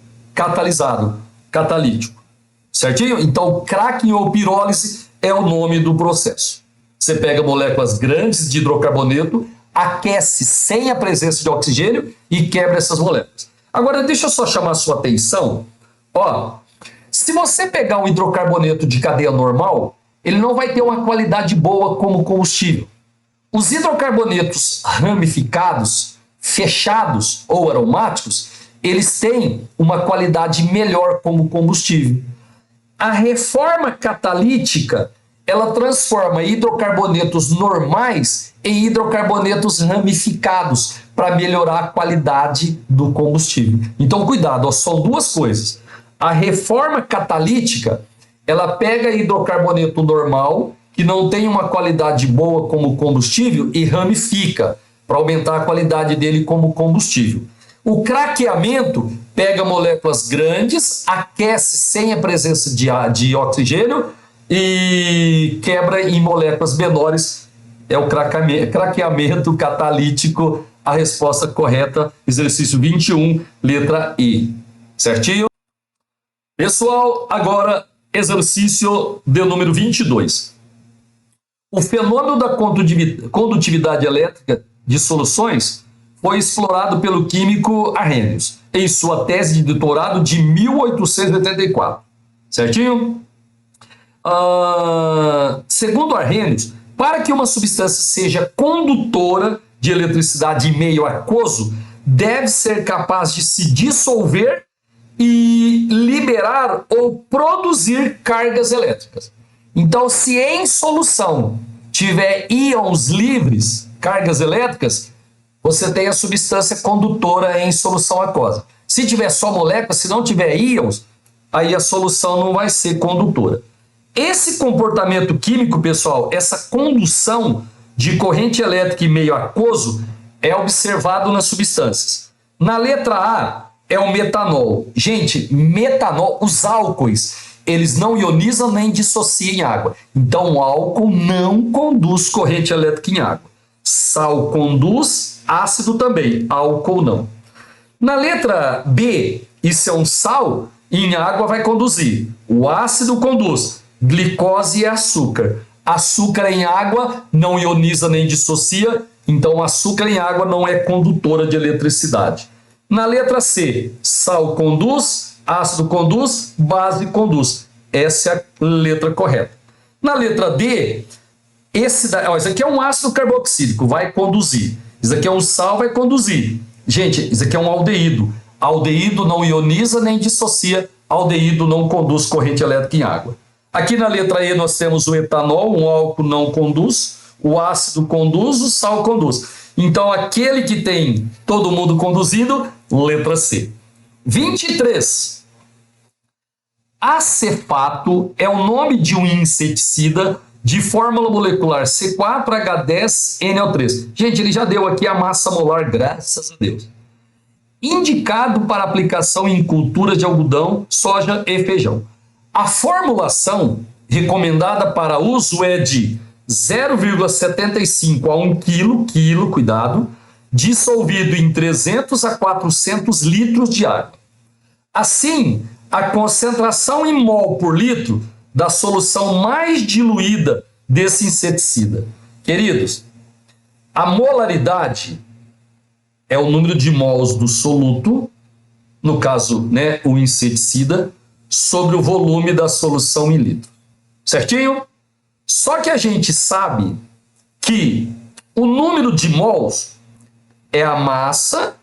catalítico. Certinho? Então, cracking ou pirólise é o nome do processo. Você pega moléculas grandes de hidrocarboneto, aquece sem a presença de oxigênio e quebra essas moléculas. Agora, deixa eu só chamar a sua atenção. Ó, se você pegar um hidrocarboneto de cadeia normal, ele não vai ter uma qualidade boa como combustível. Os hidrocarbonetos ramificados, fechados ou aromáticos, eles têm uma qualidade melhor como combustível. A reforma catalítica, ela transforma hidrocarbonetos normais em hidrocarbonetos ramificados para melhorar a qualidade do combustível. Então, cuidado, ó, são duas coisas. A reforma catalítica, ela pega hidrocarboneto normal, que não tem uma qualidade boa como combustível, e ramifica para aumentar a qualidade dele como combustível. O craqueamento pega moléculas grandes, aquece sem a presença de oxigênio e quebra em moléculas menores. É o craqueamento catalítico, a resposta correta, exercício 21, letra E. Certinho? Pessoal, agora exercício de número 22. O fenômeno da condutividade elétrica de soluções foi explorado pelo químico Arrhenius em sua tese de doutorado de 1884. Certinho? Segundo Arrhenius, para que uma substância seja condutora de eletricidade em meio aquoso, deve ser capaz de se dissolver e liberar ou produzir cargas elétricas. Então, se em solução tiver íons livres, cargas elétricas, você tem a substância condutora em solução aquosa. Se tiver só moléculas, se não tiver íons, aí a solução não vai ser condutora. Esse comportamento químico, pessoal, essa condução de corrente elétrica em meio aquoso é observado nas substâncias. Na letra A é o metanol. Gente, metanol, os álcoois, eles não ionizam nem dissociam em água. Então, o álcool não conduz corrente elétrica em água. Sal conduz, ácido também, álcool não. Na letra B, isso é um sal, em água vai conduzir. O ácido conduz, glicose e açúcar. Açúcar em água não ioniza nem dissocia, então açúcar em água não é condutora de eletricidade. Na letra C, sal conduz, ácido conduz, base conduz. Essa é a letra correta. Na letra D, esse aqui é um ácido carboxílico, vai conduzir. Isso aqui é um sal, vai conduzir. Gente, isso aqui é um aldeído. Aldeído não ioniza nem dissocia, aldeído não conduz corrente elétrica em água. Aqui na letra E nós temos o etanol, um álcool não conduz, o ácido conduz, o sal conduz. Então, aquele que tem todo mundo conduzindo, letra C. 23. Acefato é o nome de um inseticida de fórmula molecular C4H10NO3. Gente, ele já deu aqui a massa molar, graças a Deus. Indicado para aplicação em culturas de algodão, soja e feijão. A formulação recomendada para uso é de 0,75 a 1 quilo, cuidado, dissolvido em 300 a 400 litros de água. Assim, a concentração em mol por litro da solução mais diluída desse inseticida. Queridos, a molaridade é o número de mols do soluto, no caso, né, o inseticida, sobre o volume da solução em litro. Certinho? Só que a gente sabe que o número de mols é a massa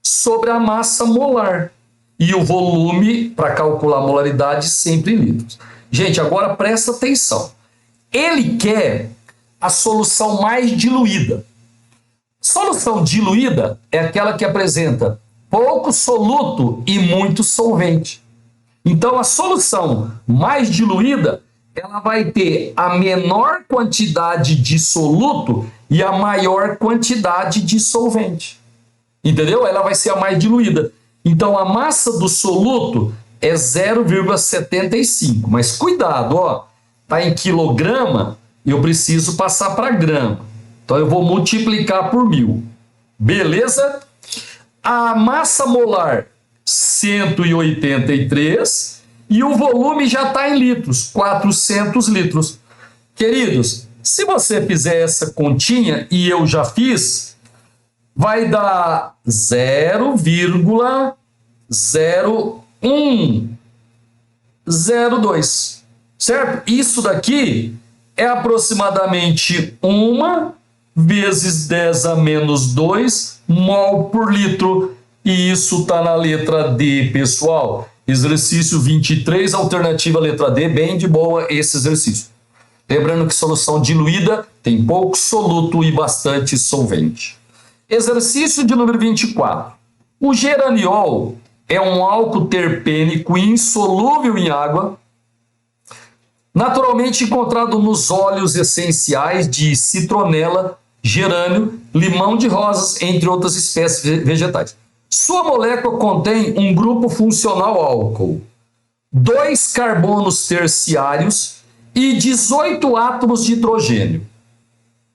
sobre a massa molar. E o volume, para calcular a molaridade, sempre em litros. Gente, agora presta atenção. Ele quer a solução mais diluída. Solução diluída é aquela que apresenta pouco soluto e muito solvente. Então, a solução mais diluída, ela vai ter a menor quantidade de soluto e a maior quantidade de solvente. Entendeu? Ela vai ser a mais diluída. Então, a massa do soluto é 0,75. Mas cuidado, ó, tá em quilograma, eu preciso passar para grama. Então, eu vou multiplicar por 1000. Beleza? A massa molar, 183, e o volume já está em litros, 400 litros. Queridos, se você fizer essa continha, e eu já fiz, vai dar 0,0102, certo? Isso daqui é aproximadamente 1 vezes 10 a menos 2 mol por litro, e isso está na letra D, pessoal. Exercício 23, alternativa letra D, bem de boa esse exercício. Lembrando que solução diluída tem pouco soluto e bastante solvente. Exercício de número 24. O geraniol é um álcool terpênico insolúvel em água, naturalmente encontrado nos óleos essenciais de citronela, gerânio, limão de rosas, entre outras espécies vegetais. Sua molécula contém um grupo funcional álcool, 2 carbonos terciários e 18 átomos de hidrogênio.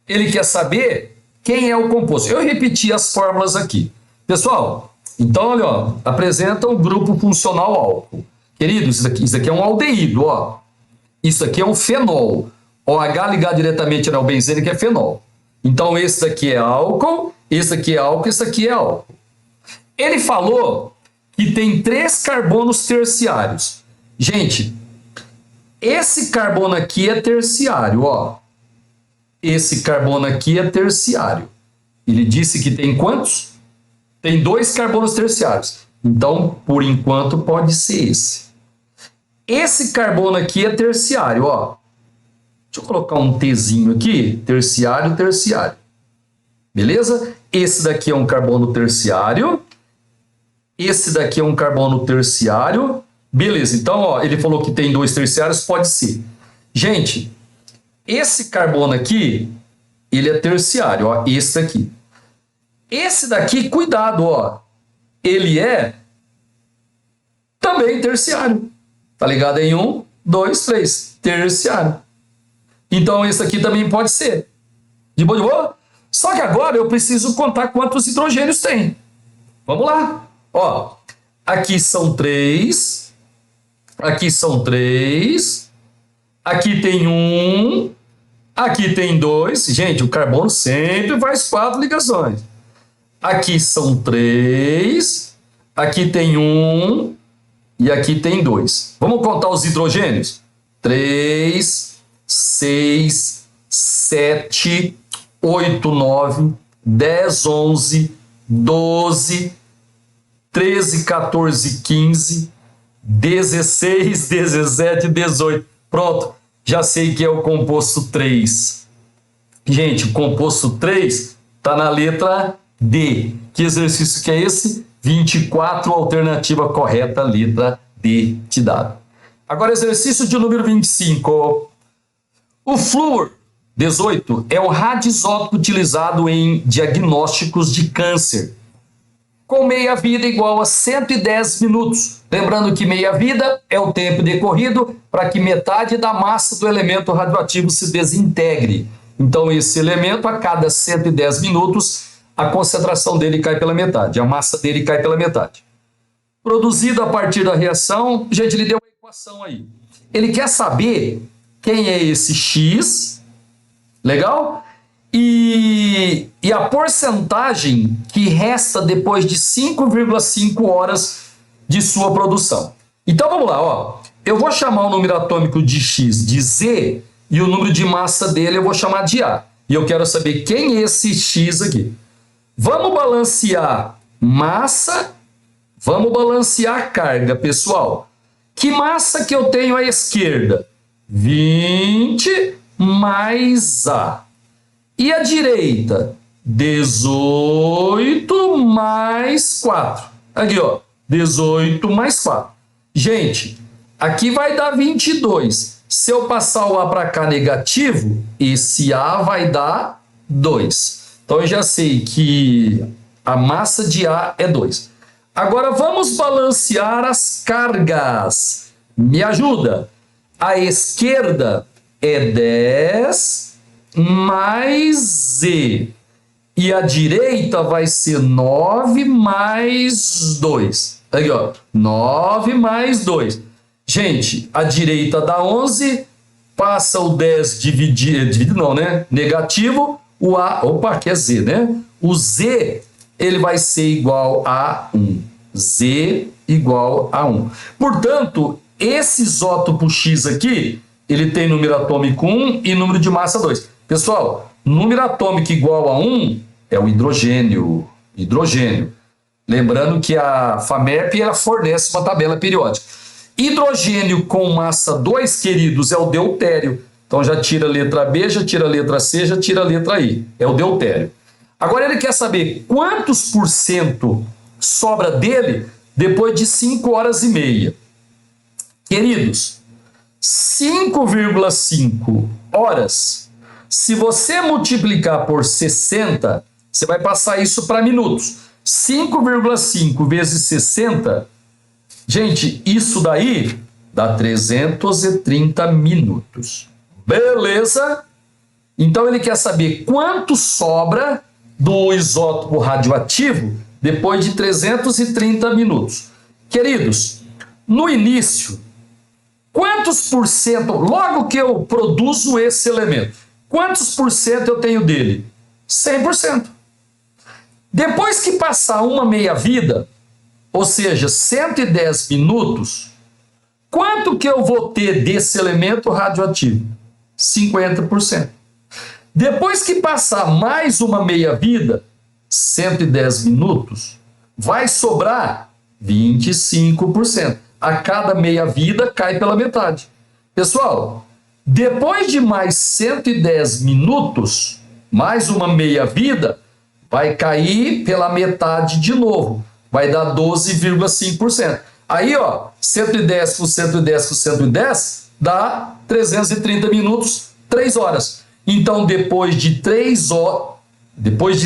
Ele quer saber quem é o composto. Eu repeti as fórmulas aqui. Pessoal, então, olha, ó, apresenta o grupo funcional álcool. Querido, isso aqui é um aldeído, ó. Isso aqui é um fenol. OH ligado diretamente na benzene, que é fenol. Então, esse daqui é álcool, esse aqui é álcool, esse aqui é álcool. Ele falou que tem 3 carbonos terciários. Gente, esse carbono aqui é terciário, ó. Esse carbono aqui é terciário. Ele disse que tem quantos? Tem 2 carbonos terciários. Então, por enquanto, pode ser esse. Esse carbono aqui é terciário, ó. Deixa eu colocar um Tzinho aqui. Terciário, terciário. Beleza? Esse daqui é um carbono terciário. Esse daqui é um carbono terciário. Beleza, então, ó, ele falou que tem 2 terciários, pode ser. Gente, esse carbono aqui, ele é terciário, ó, esse daqui. Esse daqui, cuidado, ó, ele é também terciário. Tá ligado em 1, 2, 3, terciário. Então, esse aqui também pode ser. De boa, de boa? Só que agora eu preciso contar quantos hidrogênios tem. Vamos lá. Ó, aqui são 3. Aqui são 3. Aqui tem 1. Aqui tem 2. Gente, o carbono sempre faz 4 ligações. Aqui são 3. Aqui tem 1. E aqui tem 2. Vamos contar os hidrogênios? 3, 6, 7, 8, 9, 10, 11, 12, 13, 14, 15, 16, 17, 18. Pronto, já sei que é o composto 3. Gente, o composto 3 está na letra D. Que exercício que é esse? 24, alternativa correta, letra D te dado. Agora, exercício de número 25. O flúor 18 é um radioisótopo utilizado em diagnósticos de câncer, com meia-vida igual a 110 minutos. Lembrando que meia-vida é o tempo decorrido para que metade da massa do elemento radioativo se desintegre. Então, esse elemento, a cada 110 minutos, a concentração dele cai pela metade, a massa dele cai pela metade. Produzido a partir da reação, gente, ele deu uma equação aí. Ele quer saber quem é esse X, legal? E a porcentagem que resta depois de 5,5 horas de sua produção. Então, vamos lá, ó. Eu vou chamar o número atômico de X de Z e o número de massa dele eu vou chamar de A. E eu quero saber quem é esse X aqui. Vamos balancear massa, vamos balancear carga, pessoal. Que massa que eu tenho à esquerda? 20 mais A. E a direita? 18 mais 4. Aqui, ó. 18 mais 4. Gente, aqui vai dar 22. Se eu passar o A para cá negativo, esse A vai dar 2. Então, eu já sei que a massa de A é 2. Agora, vamos balancear as cargas. Me ajuda. A esquerda é 10 mais Z. E a direita vai ser 9 mais 2. Aqui, ó. 9 mais 2. Gente, a direita dá 11. Passa o 10 dividido, não, né? Negativo. O A, opa, que é Z, né? O Z, ele vai ser igual a 1. Z igual a 1. Portanto, esse isótopo X aqui, ele tem número atômico 1 e número de massa 2. Pessoal, número atômico igual a 1 é o hidrogênio. Hidrogênio. Lembrando que a FAMERP ela fornece uma tabela periódica. Hidrogênio com massa 2, queridos, é o deutério. Então já tira a letra B, já tira a letra C, já tira a letra I. É o deutério. Agora ele quer saber quantos por cento sobra dele depois de 5 horas e meia. Queridos, 5,5 horas, se você multiplicar por 60, você vai passar isso para minutos. 5,5 vezes 60, gente, isso daí dá 330 minutos. Beleza? Então ele quer saber quanto sobra do isótopo radioativo depois de 330 minutos. Queridos, no início, quantos por cento, logo que eu produzo esse elemento, quantos por cento eu tenho dele? 100%. Depois que passar uma meia-vida, ou seja, 110 minutos, quanto que eu vou ter desse elemento radioativo? 50%. Depois que passar mais uma meia-vida, 110 minutos, vai sobrar 25%. A cada meia-vida cai pela metade. Pessoal, depois de mais 110 minutos, mais uma meia-vida, vai cair pela metade de novo. Vai dar 12,5%. Aí, ó, 110 com 110 com 110 dá 330 minutos, 3 horas. Então, depois de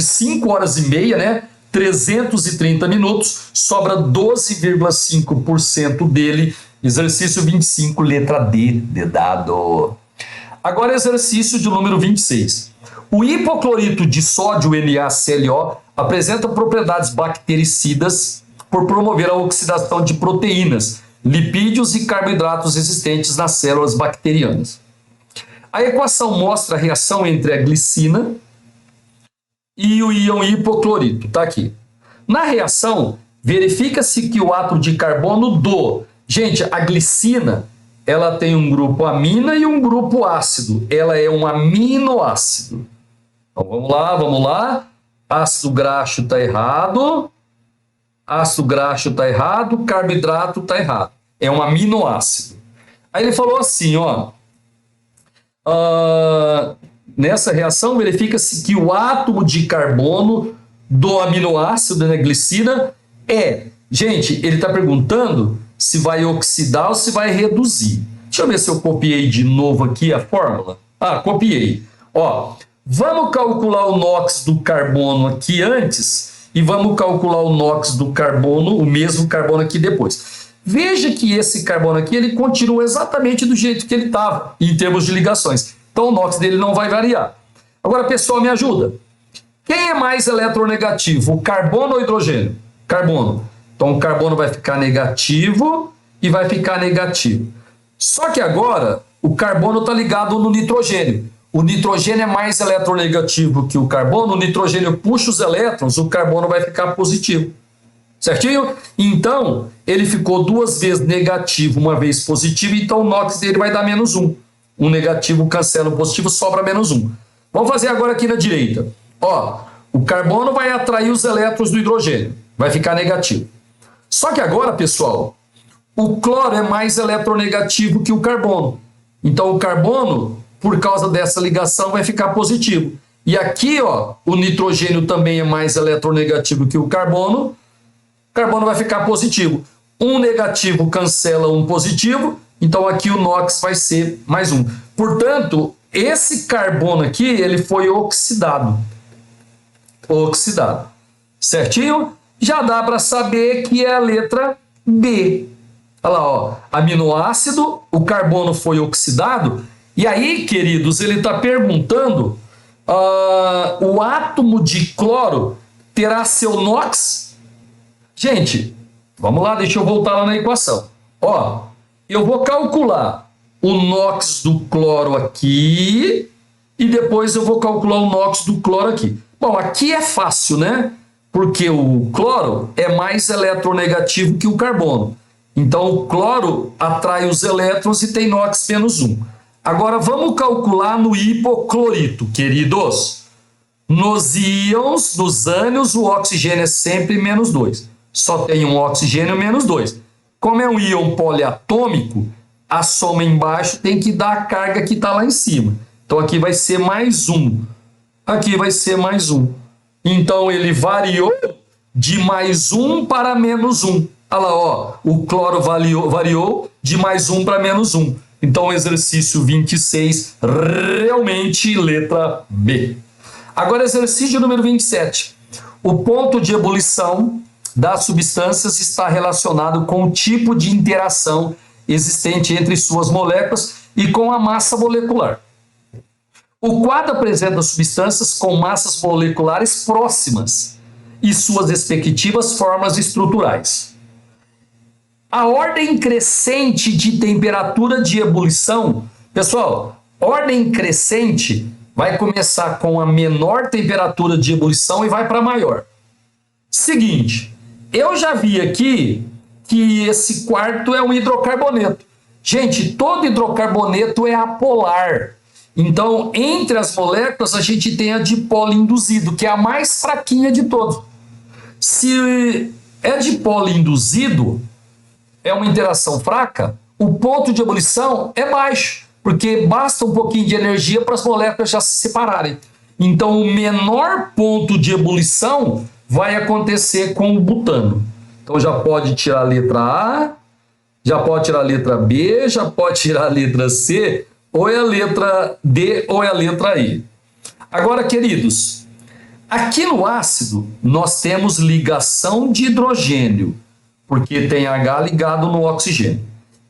5 horas e meia, né, 330 minutos, sobra 12,5% dele. Exercício 25, letra D de dado. Agora, exercício de número 26. O hipoclorito de sódio NaClO apresenta propriedades bactericidas por promover a oxidação de proteínas, lipídios e carboidratos existentes nas células bacterianas. A equação mostra a reação entre a glicina e o íon hipoclorito. Está aqui. Na reação, verifica-se que o átomo de carbono do... Gente, a glicina, ela tem um grupo amina e um grupo ácido. Ela é um aminoácido. Então, vamos lá. Ácido graxo está errado. Ácido graxo está errado. Carboidrato está errado. É um aminoácido. Aí ele falou assim, ó. Nessa reação, verifica-se que o átomo de carbono do aminoácido da glicina é... Gente, ele está perguntando se vai oxidar ou se vai reduzir. Deixa eu ver se eu copiei de novo aqui a fórmula. Copiei. Ó, vamos calcular o NOx do carbono aqui antes e vamos calcular o NOx do carbono, o mesmo carbono aqui depois. Veja que esse carbono aqui, ele continua exatamente do jeito que ele estava, em termos de ligações. Então, o NOx dele não vai variar. Agora, pessoal, me ajuda. Quem é mais eletronegativo, o carbono ou o hidrogênio? Carbono. Então, o carbono vai ficar negativo e vai ficar negativo. Só que agora, o carbono está ligado no nitrogênio. O nitrogênio é mais eletronegativo que o carbono, o nitrogênio puxa os elétrons, o carbono vai ficar positivo. Certinho? Então, ele ficou 2 vezes negativo, 1 vez positivo, então o NOx dele vai dar -1. Um negativo cancela o positivo, sobra -1. Vamos fazer agora aqui na direita. Ó, o carbono vai atrair os elétrons do hidrogênio, vai ficar negativo. Só que agora, pessoal, o cloro é mais eletronegativo que o carbono. Então, o carbono, por causa dessa ligação, vai ficar positivo. E aqui, ó, o nitrogênio também é mais eletronegativo que o carbono vai ficar positivo. Um negativo cancela um positivo, então aqui o NOx vai ser +1. Portanto, esse carbono aqui, ele foi oxidado. Certinho? Já dá para saber que é a letra B. Olha lá, ó, aminoácido, o carbono foi oxidado. E aí, queridos, ele está perguntando, o átomo de cloro terá seu NOx? Gente, vamos lá, deixa eu voltar lá na equação. Ó, eu vou calcular o NOx do cloro aqui e depois eu vou calcular o NOx do cloro aqui. Bom, aqui é fácil, né? Porque o cloro é mais eletronegativo que o carbono. Então, o cloro atrai os elétrons e tem NOx -1. Agora, vamos calcular no hipoclorito, queridos. Nos íons, nos ânions, o oxigênio é sempre -2. Só tem um oxigênio -2. Como é um íon poliatômico, a soma embaixo tem que dar a carga que está lá em cima. Então, aqui vai ser +1. Aqui vai ser +1. Então, ele variou de +1 para -1. Olha lá, ó, o cloro variou de +1 para -1. Então, exercício 26, realmente letra B. Agora, exercício número 27. O ponto de ebulição das substâncias está relacionado com o tipo de interação existente entre suas moléculas e com a massa molecular. O quadro apresenta substâncias com massas moleculares próximas e suas respectivas formas estruturais. A ordem crescente de temperatura de ebulição, pessoal, ordem crescente vai começar com a menor temperatura de ebulição e vai para a maior. Seguinte, eu já vi aqui que esse quarto é um hidrocarboneto. Gente, todo hidrocarboneto é apolar. Então, entre as moléculas, a gente tem a dipolo induzido, que é a mais fraquinha de todos. Se é dipolo induzido, é uma interação fraca, o ponto de ebulição é baixo, porque basta um pouquinho de energia para as moléculas já se separarem. Então, o menor ponto de ebulição vai acontecer com o butano. Então, já pode tirar a letra A, já pode tirar a letra B, já pode tirar a letra C, ou é a letra D ou é a letra E. Agora, queridos, aqui no ácido nós temos ligação de hidrogênio, porque tem H ligado no oxigênio.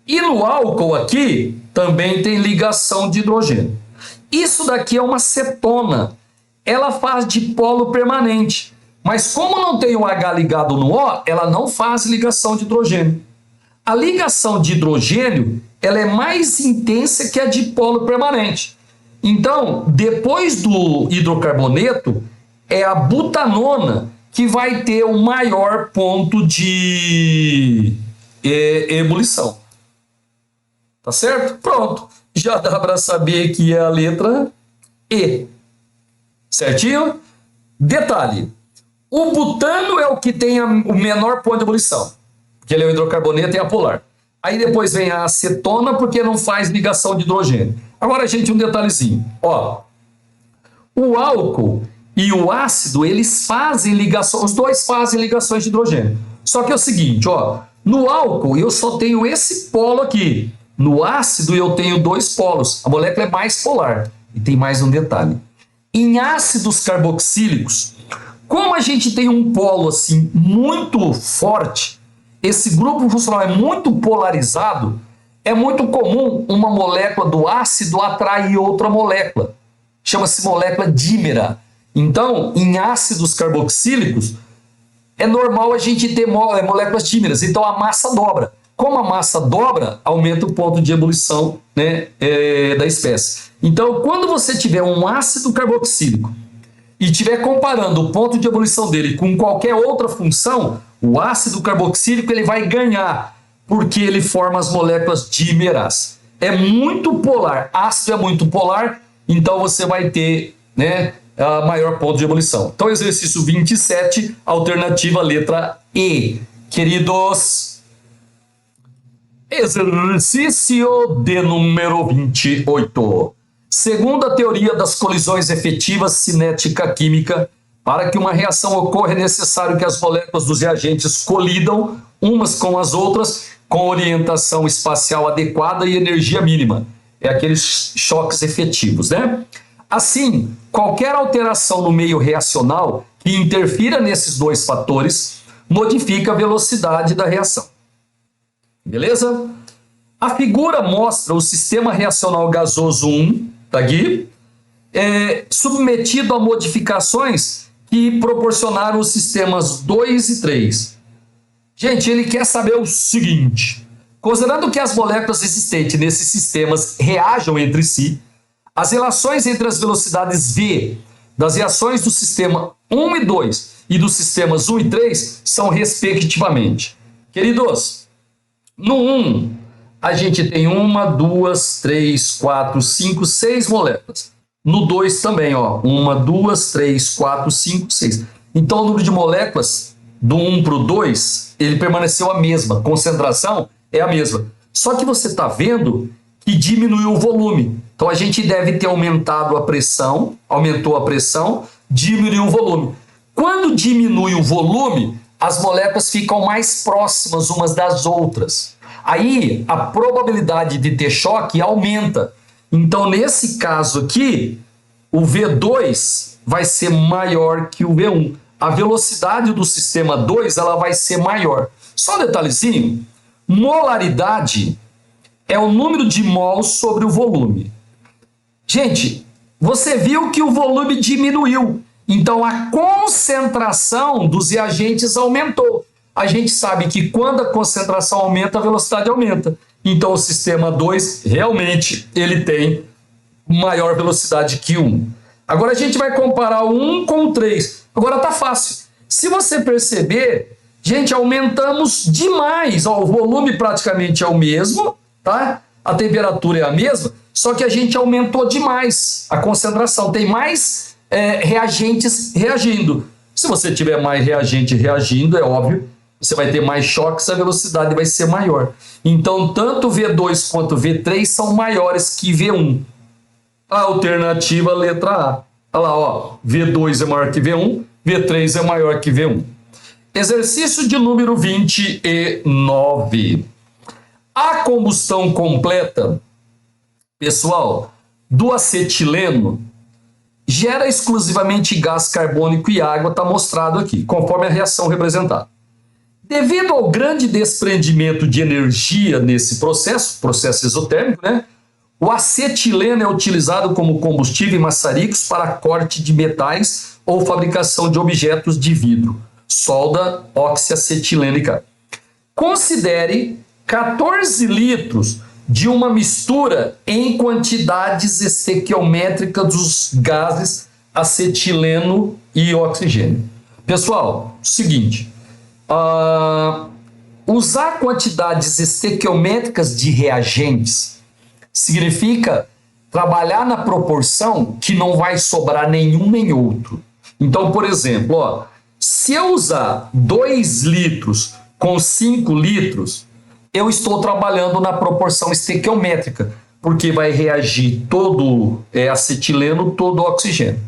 E no álcool aqui também tem ligação de hidrogênio. Isso daqui é uma cetona. Ela faz dipolo permanente. Mas como não tem o H ligado no O, ela não faz ligação de hidrogênio. A ligação de hidrogênio ela é mais intensa que a dipolo permanente. Então, depois do hidrocarboneto, é a butanona que vai ter o maior ponto de ebulição. Tá certo? Pronto. Já dá para saber que é a letra E. Certinho? Detalhe. O butano é o que tem o menor ponto de ebulição, porque ele é o hidrocarboneto e apolar. Aí depois vem a acetona, porque não faz ligação de hidrogênio. Agora, gente, um detalhezinho. Ó, o álcool e o ácido, eles fazem ligação, os dois fazem ligações de hidrogênio. Só que é o seguinte, ó, no álcool eu só tenho esse polo aqui. No ácido eu tenho dois polos. A molécula é mais polar. E tem mais um detalhe. Em ácidos carboxílicos, como a gente tem um polo assim muito forte, esse grupo funcional é muito polarizado, é muito comum uma molécula do ácido atrair outra molécula. Chama-se molécula dímera. Então, em ácidos carboxílicos, é normal a gente ter moléculas dímeras. Então, a massa dobra. Como a massa dobra, aumenta o ponto de ebulição, né, da espécie. Então, quando você tiver um ácido carboxílico e estiver comparando o ponto de ebulição dele com qualquer outra função, o ácido carboxílico ele vai ganhar, porque ele forma as moléculas dímeras. É muito polar. Ácido é muito polar, então você vai ter, né, a maior ponto de ebulição. Então, exercício 27, alternativa letra E. Queridos, exercício de número 28. Segundo a teoria das colisões efetivas cinética-química, para que uma reação ocorra é necessário que as moléculas dos reagentes colidam umas com as outras com orientação espacial adequada e energia mínima. É aqueles choques efetivos, né? Assim, qualquer alteração no meio reacional que interfira nesses dois fatores modifica a velocidade da reação. Beleza? A figura mostra o sistema reacional gasoso 1, tá aqui, submetido a modificações que proporcionaram os sistemas 2 e 3. Gente, ele quer saber o seguinte: considerando que as moléculas existentes nesses sistemas reajam entre si, as relações entre as velocidades V das reações do sistema 1 e 2 e dos sistemas 1 e 3 são respectivamente. Queridos, no 1, a gente tem 1, 2, 3, 4, 5, 6 moléculas. No 2 também, ó, 1, 2, 3, 4, 5, 6. Então, o número de moléculas do 1 para o 2, ele permaneceu a mesma. Concentração é a mesma. Só que você está vendo que diminuiu o volume. Então, a gente deve ter aumentado a pressão, aumentou a pressão, diminuiu o volume. Quando diminui o volume, as moléculas ficam mais próximas umas das outras. Aí, a probabilidade de ter choque aumenta. Então, nesse caso aqui, o V2 vai ser maior que o V1. a velocidade do sistema 2 ela vai ser maior. Só um detalhezinho, molaridade é o número de mols sobre o volume. Gente, você viu que o volume diminuiu, então a concentração dos reagentes aumentou. A gente sabe que quando a concentração aumenta, a velocidade aumenta. Então o sistema 2 realmente ele tem maior velocidade que o 1. Agora a gente vai comparar o 1 com o 3. Agora tá fácil. Se você perceber, gente, aumentamos demais. Ó, o volume praticamente é o mesmo, tá? A temperatura é a mesma, só que a gente aumentou demais a concentração. Tem mais reagentes reagindo. Se você tiver mais reagente reagindo, é óbvio, você vai ter mais choques, a velocidade vai ser maior. Então, tanto V2 quanto V3 são maiores que V1. A alternativa, letra A. Olha lá, ó, V2 é maior que V1, V3 é maior que V1. Exercício de número 29. A combustão completa, pessoal, do acetileno gera exclusivamente gás carbônico e água, está mostrado aqui, conforme a reação representada. Devido ao grande desprendimento de energia nesse processo exotérmico, né? O acetileno é utilizado como combustível em maçaricos para corte de metais ou fabricação de objetos de vidro. Solda oxiacetilênica. Considere 14 litros de uma mistura em quantidades estequiométricas dos gases acetileno e oxigênio. Pessoal, seguinte, usar quantidades estequiométricas de reagentes significa trabalhar na proporção que não vai sobrar nenhum nem outro. Então, por exemplo, ó, se eu usar 2 litros com 5 litros, eu estou trabalhando na proporção estequiométrica, porque vai reagir todo acetileno, todo oxigênio.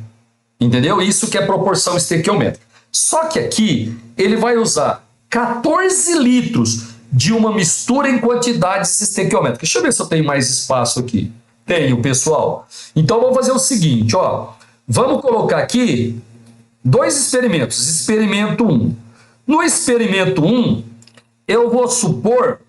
Entendeu? Isso que é proporção estequiométrica. Só que aqui ele vai usar 14 litros de uma mistura em quantidades estequiométricas. Deixa eu ver se eu tenho mais espaço aqui. Tenho, pessoal. Então vamos fazer o seguinte, ó. Vamos colocar aqui 2 experimentos. Experimento 1. No experimento 1, eu vou supor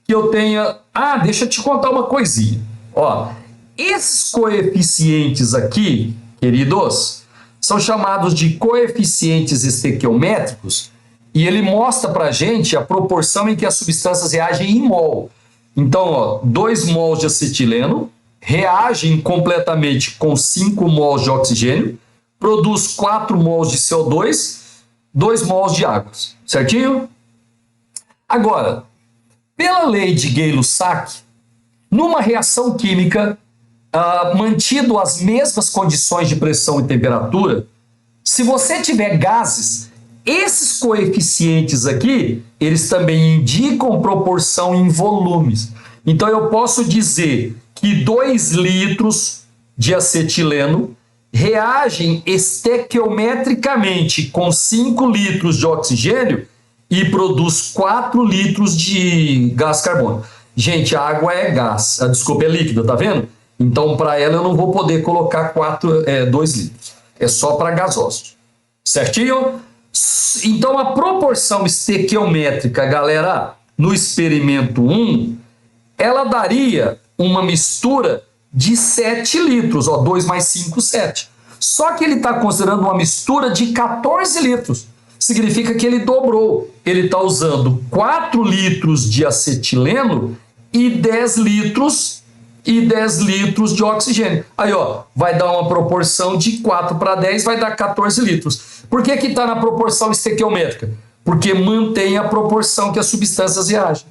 que eu tenha... deixa eu te contar uma coisinha. Ó, esses coeficientes aqui, queridos, são chamados de coeficientes estequiométricos e ele mostra para a gente a proporção em que as substâncias reagem em mol. Então, ó, 2 mols de acetileno reagem completamente com 5 mols de oxigênio, produz 4 mols de CO2, 2 mols de água. Certinho? Agora, pela lei de Gay-Lussac, numa reação química, mantido as mesmas condições de pressão e temperatura, se você tiver gases, esses coeficientes aqui, eles também indicam proporção em volumes. Então eu posso dizer que 2 litros de acetileno reagem estequiometricamente com 5 litros de oxigênio e produz 4 litros de gás carbônico. Gente, a água é gás, desculpa, é líquida, tá vendo? Então, para ela, eu não vou poder colocar 2 litros. É só para gasosos. Certinho? Então, a proporção estequiométrica, galera, no experimento 1, ela daria uma mistura de 7 litros. Ó, 2 mais 5, 7. Só que ele está considerando uma mistura de 14 litros. Significa que ele dobrou. Ele está usando 4 litros de acetileno e 10 litros de oxigênio. Aí, ó, vai dar uma proporção de 4 para 10, vai dar 14 litros. Por que que está na proporção estequiométrica? Porque mantém a proporção que as substâncias reagem.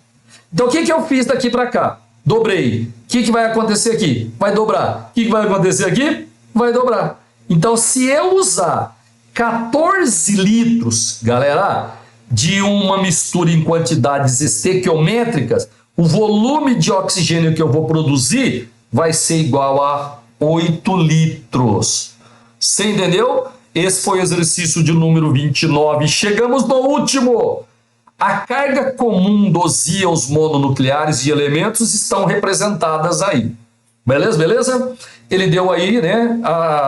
Então, o que que eu fiz daqui para cá? Dobrei. O que que vai acontecer aqui? Vai dobrar. O que que vai acontecer aqui? Vai dobrar. Então, se eu usar 14 litros, galera, de uma mistura em quantidades estequiométricas, o volume de oxigênio que eu vou produzir vai ser igual a 8 litros. Você entendeu? Esse foi o exercício de número 29. Chegamos no último. A carga comum dos íons mononucleares de elementos estão representadas aí. Beleza? Beleza? Ele deu aí, né,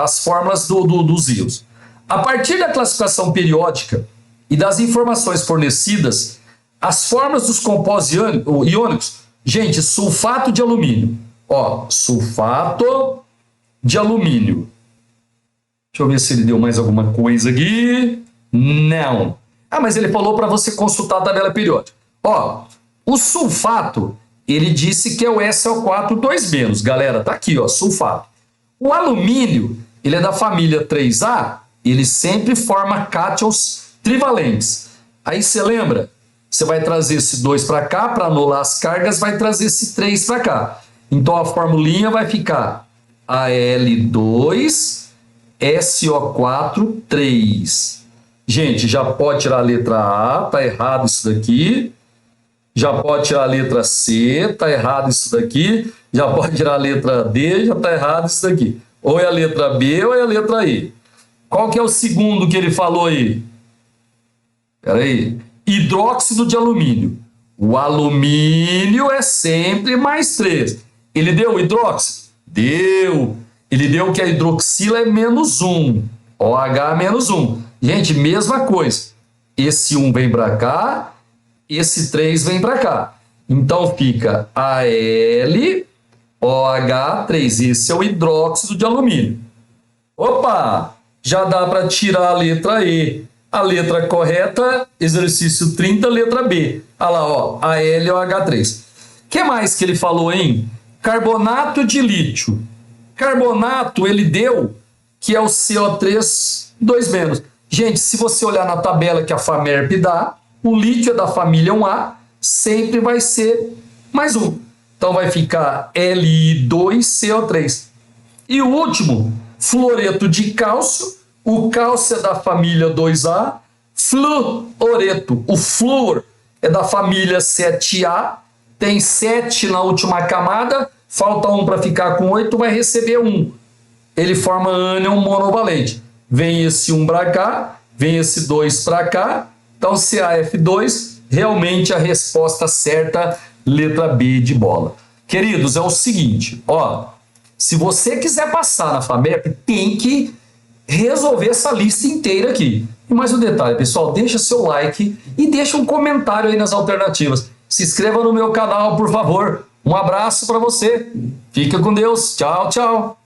as fórmulas dos íons. A partir da classificação periódica e das informações fornecidas, as formas dos compostos iônicos, gente, sulfato de alumínio. Ó, sulfato de alumínio. Deixa eu ver se ele deu mais alguma coisa aqui. Não. Ah, mas ele falou para você consultar a tabela periódica. Ó, o sulfato, ele disse que é o SO4 2-, galera, tá aqui, ó, sulfato. O alumínio, ele é da família 3A, ele sempre forma cátions trivalentes. Aí você lembra? Você vai trazer esse 2 para cá, para anular as cargas, vai trazer esse 3 para cá. Então a formulinha vai ficar Al2 SO4 3. Gente, já pode tirar a letra A, tá errado isso daqui. Já pode tirar a letra C, tá errado isso daqui. Já pode tirar a letra D, já tá errado isso daqui. Ou é a letra B ou é a letra E. Qual que é o segundo que ele falou aí? Espera aí. Hidróxido de alumínio. O alumínio é sempre mais 3. Ele deu o hidróxido? Deu. Ele deu que a hidroxila é -1. OH -1. Gente, mesma coisa. Esse 1 vem para cá, esse 3 vem para cá. Então fica AlOH3. Esse é o hidróxido de alumínio. Opa! Já dá para tirar a letra E. A letra correta, exercício 30, letra B. Olha lá, ó, AlOH3. O que mais que ele falou, hein? Carbonato de lítio. Carbonato, ele deu que é o CO3 2-. Gente, se você olhar na tabela que a FAMERP dá, o lítio é da família 1A, sempre vai ser mais 1. Então vai ficar Li2CO3. E o último, fluoreto de cálcio. O cálcio é da família 2A. Fluoreto, o flúor é da família 7A. Tem 7 na última camada, falta 1 para ficar com 8, vai receber 1. Ele forma ânion monovalente. Vem esse 1 para cá, vem esse 2 para cá. Então, CaF2, realmente a resposta certa, letra B de bola. Queridos, é o seguinte, ó, se você quiser passar na FAMERP, tem que resolver essa lista inteira aqui. E mais um detalhe, pessoal, deixa seu like e deixa um comentário aí nas alternativas. Se inscreva no meu canal, por favor. Um abraço para você. Fica com Deus. Tchau, tchau.